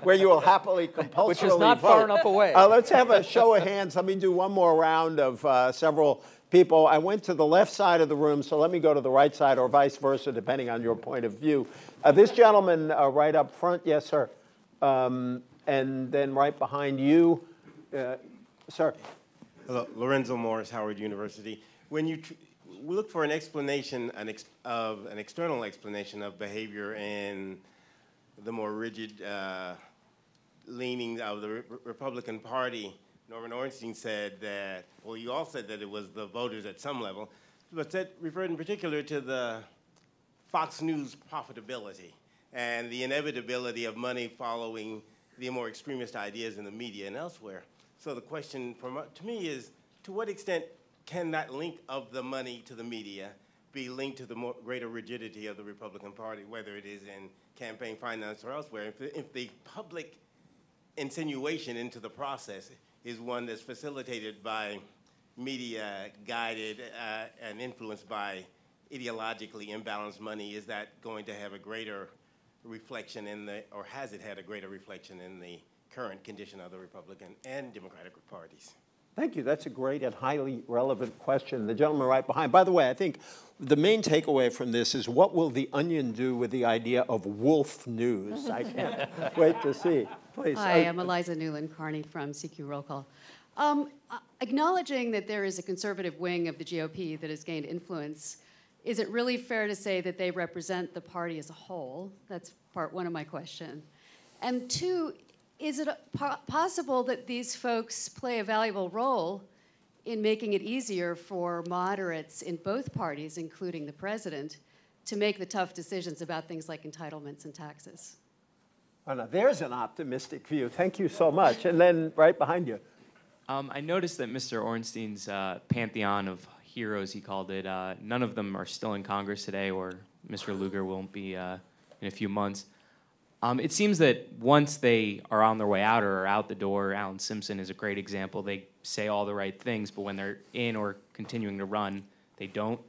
Where you will happily compulsorily Which is not vote. far enough away. Let's have a show of hands. Let me do one more round of several people. I went to the left side of the room, so let me go to the right side, or vice versa, depending on your point of view. This gentleman right up front, yes, sir. And then right behind you, sir. Hello, Lorenzo Morris, Howard University. When you look for an explanation, an external explanation of behavior in the more rigid leanings of the Republican Party, Norman Ornstein said that, well, you all said that it was the voters at some level, but that referred in particular to the Fox News profitability and the inevitability of money following the more extremist ideas in the media and elsewhere. So the question to me is, to what extent can that link of the money to the media be linked to the greater rigidity of the Republican Party, whether it is in campaign finance or elsewhere? If the public insinuation into the process is one that's facilitated by media guided and influenced by ideologically imbalanced money, is that going to have a greater reflection in the, or has it had a greater reflection in the current condition of the Republican and Democratic parties? Thank you. That's a great and highly relevant question. The gentleman right behind. By the way, I think the main takeaway from this is, what will the Onion do with the idea of wolf news? I can't wait to see. Please. Hi, I'm Eliza Newland-Carney from CQ Roll Call. Acknowledging that there is a conservative wing of the GOP that has gained influence, is it really fair to say that they represent the party as a whole? That's part one of my question. And two, is it possible that these folks play a valuable role in making it easier for moderates in both parties, including the president, to make the tough decisions about things like entitlements and taxes? Oh, now, there's an optimistic view. Thank you so much. And then right behind you. I noticed that Mr. Ornstein's pantheon of heroes, he called it, none of them are still in Congress today, or Mr. Lugar won't be in a few months. It seems that once they are on their way out or are out the door, Alan Simpson is a great example, they say all the right things, but when they're in or continuing to run, they don't.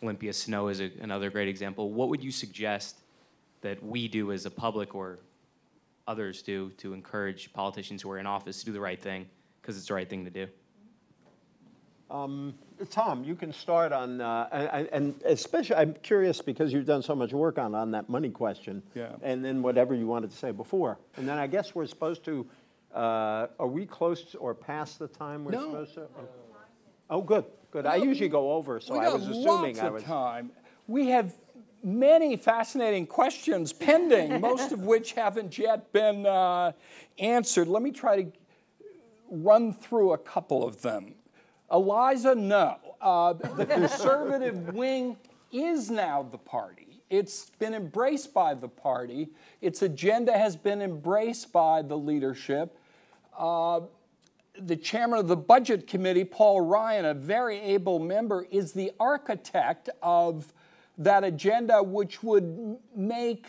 Olympia Snowe is another great example. What would you suggest that we do as a public, or others do, to encourage politicians who are in office to do the right thing, because it's the right thing to do? Tom, you can start on, and especially, I'm curious because you've done so much work on that money question, and then whatever you wanted to say before. And then I guess we're supposed to, are we close or past the time we're supposed to? Oh, good, good. I usually go over, so I was assuming I was. Time. We have many fascinating questions pending, most of which haven't yet been answered. Let me try to run through a couple of them. Eliza, no. The conservative wing is now the party. It's been embraced by the party. Its agenda has been embraced by the leadership. The chairman of the Budget Committee, Paul Ryan, a very able member, is the architect of that agenda, which would make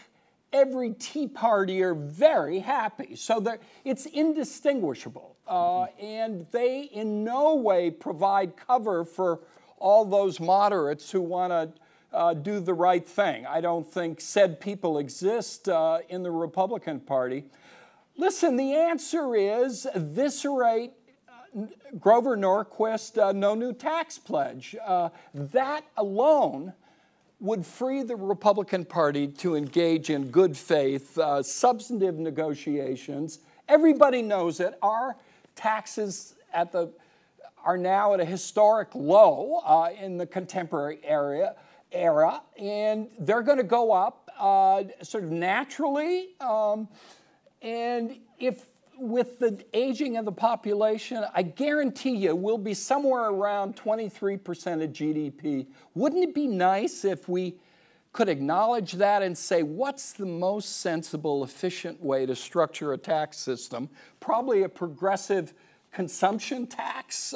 every Tea Partier very happy. So it's indistinguishable. And they in no way provide cover for all those moderates who want to do the right thing. I don't think said people exist in the Republican Party. Listen, the answer is eviscerate Grover Norquist, no new tax pledge. That alone would free the Republican Party to engage in good faith, substantive negotiations. Everybody knows it. Our taxes are now at a historic low in the contemporary era, and they're going to go up sort of naturally. And if with the aging of the population, I guarantee you we'll be somewhere around 23% of GDP. Wouldn't it be nice if we could acknowledge that and say, what's the most sensible, efficient way to structure a tax system? Probably a progressive consumption tax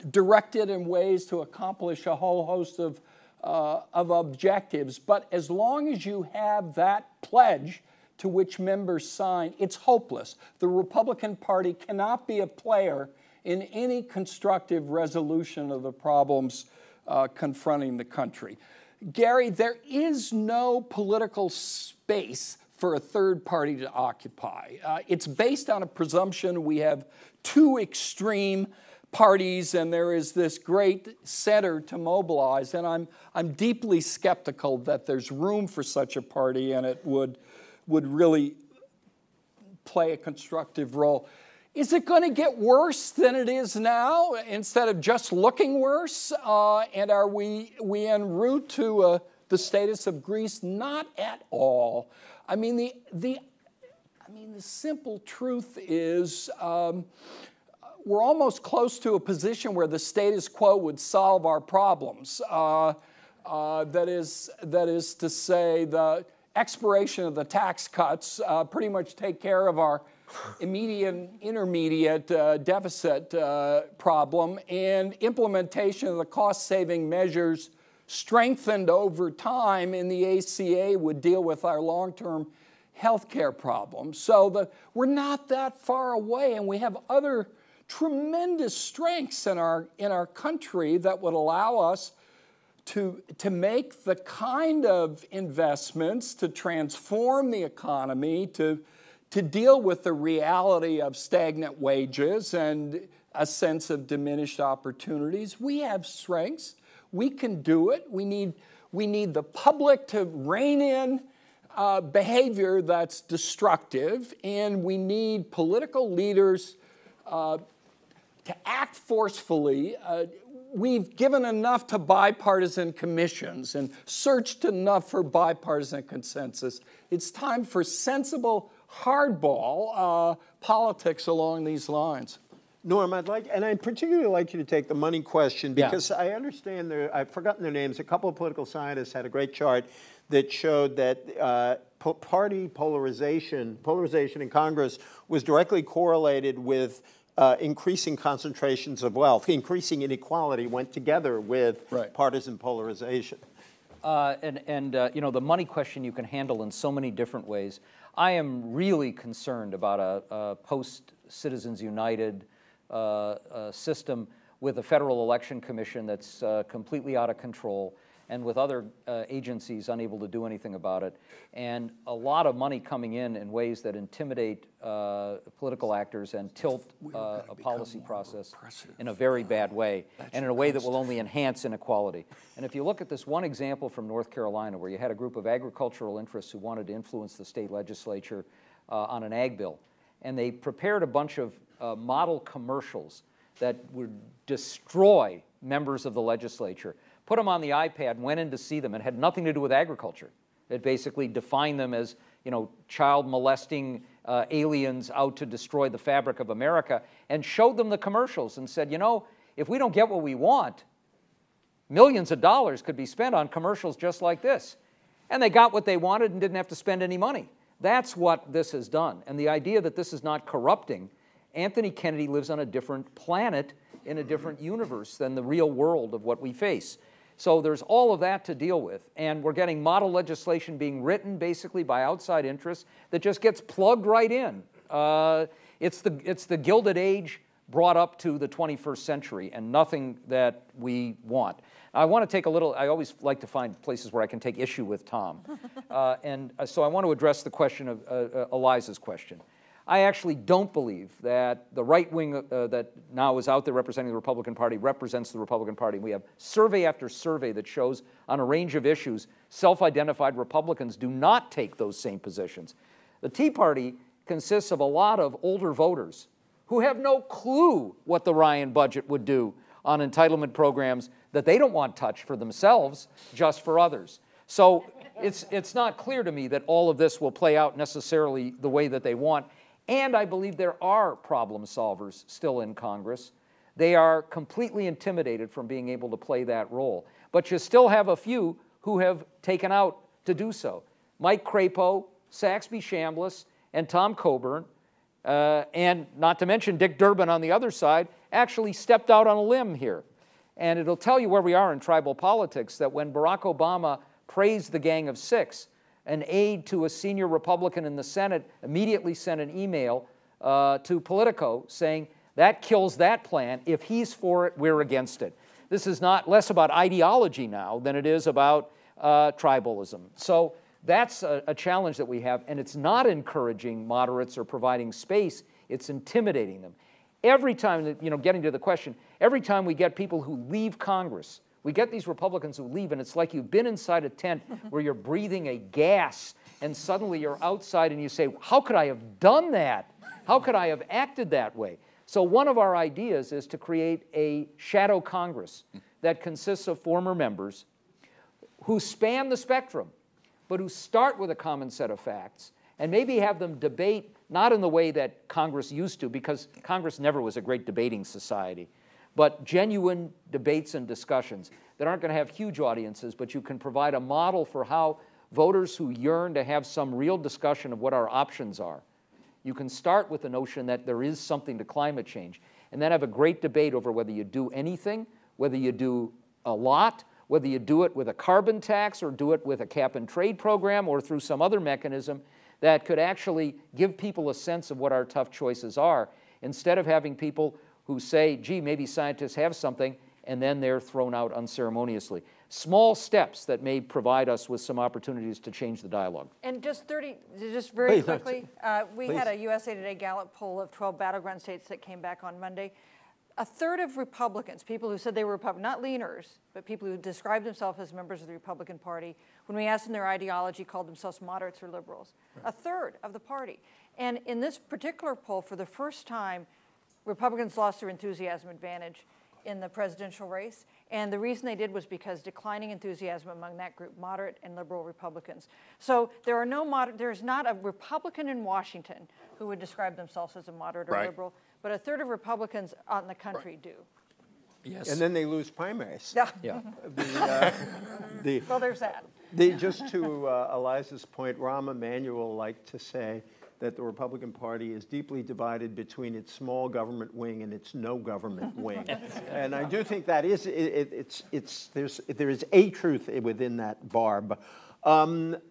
directed in ways to accomplish a whole host of objectives. But as long as you have that pledge to which members sign, it's hopeless. The Republican Party cannot be a player in any constructive resolution of the problems confronting the country. Gary, there is no political space for a third party to occupy. It's based on a presumption we have two extreme parties and there is this great center to mobilize, and I'm deeply skeptical that there's room for such a party and it would really play a constructive role. Is it going to get worse than it is now instead of just looking worse? And are we en route to the status of Greece? Not at all. I mean, the simple truth is we're almost close to a position where the status quo would solve our problems. That is to say, the expiration of the tax cuts pretty much take care of our immediate and intermediate deficit problem, and implementation of the cost-saving measures strengthened over time in the ACA would deal with our long-term health care problems. So we're not that far away, and we have other tremendous strengths in our country that would allow us to make the kind of investments to transform the economy, to deal with the reality of stagnant wages and a sense of diminished opportunities. We have strengths. We can do it. We need the public to rein in behavior that's destructive, and we need political leaders to act forcefully. We've given enough to bipartisan commissions and searched enough for bipartisan consensus. It's time for sensible hardball politics along these lines. Norm, I'd particularly like you to take the money question because I understand I've forgotten their names. A couple of political scientists had a great chart that showed that party polarization in Congress was directly correlated with increasing concentrations of wealth. Increasing inequality went together with partisan polarization. The money question you can handle in so many different ways. I am really concerned about a post-Citizens United system with a Federal Election Commission that's completely out of control and with other agencies unable to do anything about it, and a lot of money coming in ways that intimidate political actors and tilt a policy process in a very bad way, and in a way that will only enhance inequality. And if you look at this one example from North Carolina, where you had a group of agricultural interests who wanted to influence the state legislature on an ag bill, and they prepared a bunch of model commercials that would destroy members of the legislature, put them on the iPad, went in to see them. It had nothing to do with agriculture. It basically defined them as, child molesting aliens out to destroy the fabric of America, and showed them the commercials and said, if we don't get what we want, millions of dollars could be spent on commercials just like this. And they got what they wanted and didn't have to spend any money. That's what this has done. And the idea that this is not corrupting, Anthony Kennedy lives on a different planet in a different universe than the real world of what we face. So there's all of that to deal with, and we're getting model legislation being written basically by outside interests that just gets plugged right in. It's the Gilded Age brought up to the 21st century, and nothing that we want. I want to take I always like to find places where I can take issue with Tom. So I want to address the question of Eliza's question. I actually don't believe that the right wing that now is out there representing the Republican Party represents the Republican Party. We have survey after survey that shows on a range of issues, self-identified Republicans do not take those same positions. The Tea Party consists of a lot of older voters who have no clue what the Ryan budget would do on entitlement programs that they don't want touched for themselves, just for others. So it's not clear to me that all of this will play out necessarily the way that they want. And I believe there are problem solvers still in Congress. They are completely intimidated from being able to play that role. But you still have a few who have taken out to do so. Mike Crapo, Saxby Chambliss, and Tom Coburn, and not to mention Dick Durbin on the other side, actually stepped out on a limb here. And it'll tell you where we are in tribal politics, that when Barack Obama praised the Gang of Six, an aide to a senior Republican in the Senate immediately sent an email to Politico saying, that kills that plan. If he's for it, we're against it. This is not less about ideology now than it is about tribalism. So that's a challenge that we have, and it's not encouraging moderates or providing space, it's intimidating them. Every time, getting to the question, every time we get people who leave Congress, we get these Republicans who leave, and it's like you've been inside a tent where you're breathing a gas, and suddenly you're outside and you say, how could I have done that? How could I have acted that way? So one of our ideas is to create a shadow Congress that consists of former members who span the spectrum, but who start with a common set of facts, and maybe have them debate not in the way that Congress used to, because Congress never was a great debating society, but genuine debates and discussions that aren't going to have huge audiences, but you can provide a model for how voters who yearn to have some real discussion of what our options are. You can start with the notion that there is something to climate change, and then have a great debate over whether you do anything, whether you do a lot, whether you do it with a carbon tax or do it with a cap and trade program or through some other mechanism that could actually give people a sense of what our tough choices are, instead of having people who say, gee, maybe scientists have something, and then they're thrown out unceremoniously. Small steps that may provide us with some opportunities to change the dialogue. And just very quickly, we had a USA Today Gallup poll of 12 battleground states that came back on Monday. A third of Republicans, people who said they were Republican, not leaners, but people who described themselves as members of the Republican Party, when we asked them their ideology, called themselves moderates or liberals. A third of the party. And in this particular poll, for the first time, Republicans lost their enthusiasm advantage in the presidential race. And the reason they did was because declining enthusiasm among that group, moderate and liberal Republicans. So there's not a Republican in Washington who would describe themselves as a moderate or liberal, but a third of Republicans out in the country do. Yes. And then they lose primaries. Yeah. Well, there's that. Just to Eliza's point, Rahm Emanuel liked to say that the Republican Party is deeply divided between its small government wing and its no government wing. And I do think that is, there is a truth within that barb. I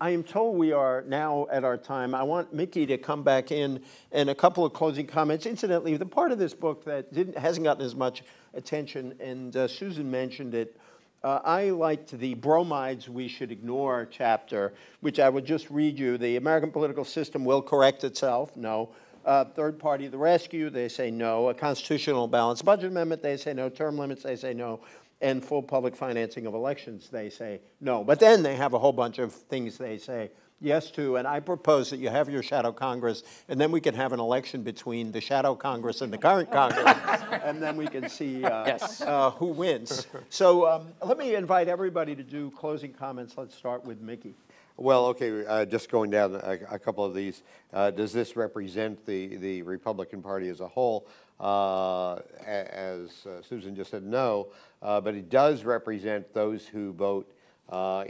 am told we are now at our time. I want Mickey to come back in and a couple of closing comments. Incidentally, the part of this book that hasn't gotten as much attention, and Susan mentioned it, I liked the bromides we should ignore chapter, which I would just read you. The American political system will correct itself. No. Third party to the rescue, they say no. A constitutional balanced budget amendment, they say no. Term limits, they say no. And full public financing of elections, they say no. But then they have a whole bunch of things they say yes to, and I propose that you have your shadow Congress, and then we can have an election between the shadow Congress and the current Congress, and then we can see who wins. So let me invite everybody to do closing comments. Let's start with Mickey. Well, okay, just going down a couple of these. Does this represent the Republican Party as a whole? As Susan just said, no, but it does represent those who vote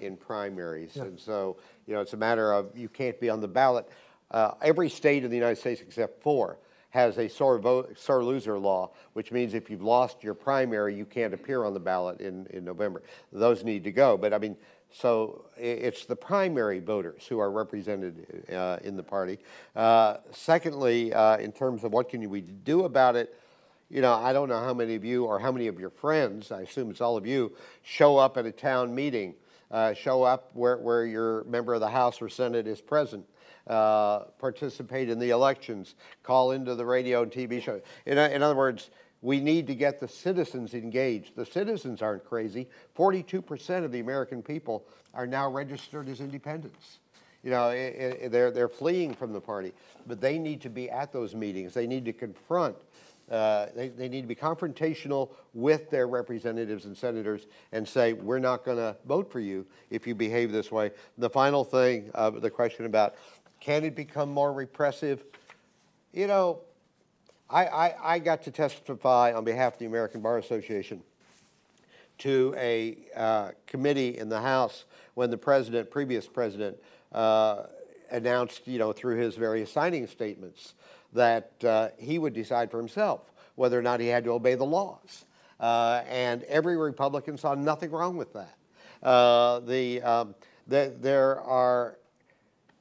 in primaries. Yeah. And so, it's a matter of you can't be on the ballot. Every state in the United States except 4 has a sore loser law, which means if you've lost your primary, you can't appear on the ballot in November. Those need to go. But I mean, so it's the primary voters who are represented in the party. Secondly, in terms of what can we do about it, I don't know how many of you or how many of your friends, I assume it's all of you, show up at a town meeting show up where your member of the House or Senate is present, participate in the elections, call into the radio and TV show. In other words, we need to get the citizens engaged. The citizens aren't crazy. 42% of the American people are now registered as independents. You know, they're fleeing from the party, but they need to be at those meetings. They need to confront. They need to be confrontational with their representatives and senators and say, we're not going to vote for you if you behave this way. The final thing, the question about, can it become more repressive? You know, I got to testify on behalf of the American Bar Association to a committee in the House when the previous president, announced, you know, through his various signing statements that he would decide for himself whether or not he had to obey the laws. And every Republican saw nothing wrong with that. There are,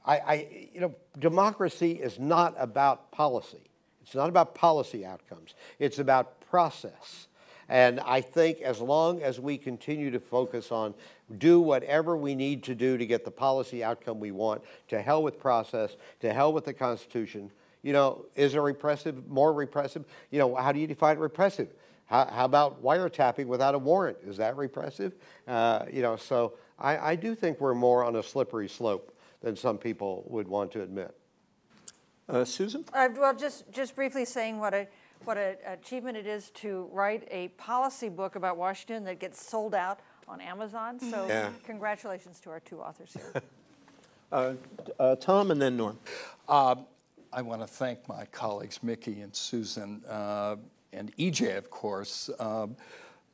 you know, democracy is not about policy. It's not about policy outcomes. It's about process. And I think as long as we continue to focus on do whatever we need to do to get the policy outcome we want, to hell with process, to hell with the Constitution, you know, is it repressive, more repressive? You know, how do you define repressive? How about wiretapping without a warrant? Is that repressive? You know, so I do think we're more on a slippery slope than some people would want to admit. Susan? Well, just briefly saying what an achievement it is to write a policy book about Washington that gets sold out on Amazon. So congratulations to our two authors here. Tom and then Norm. I want to thank my colleagues, Mickey and Susan, and EJ, of course.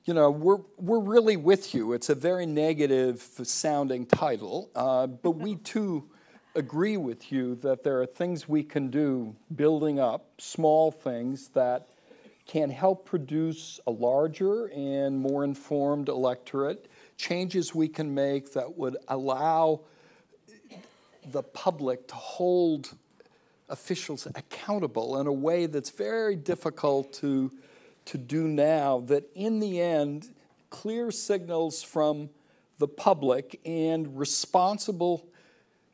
You know, we're really with you. It's a very negative sounding title, but we too agree with you that there are things we can do, building up small things that can help produce a larger and more informed electorate, changes we can make that would allow the public to hold officials accountable in a way that's very difficult to do now, that in the end, clear signals from the public and responsible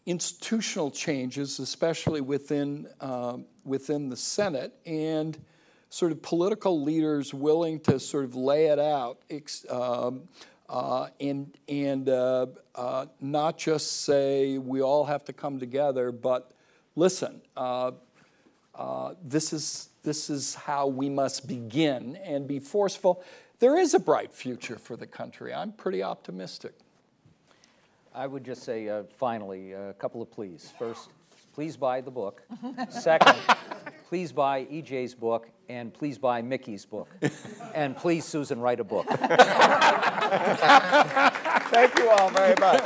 institutional changes, especially within the Senate, and sort of political leaders willing to sort of lay it out and not just say we all have to come together, but listen, this is how we must begin and be forceful. There is a bright future for the country. I'm pretty optimistic. I would just say, finally, a couple of pleas. First, please buy the book. Second, please buy EJ's book, and please buy Mickey's book. And please, Susan, write a book. Thank you all very much.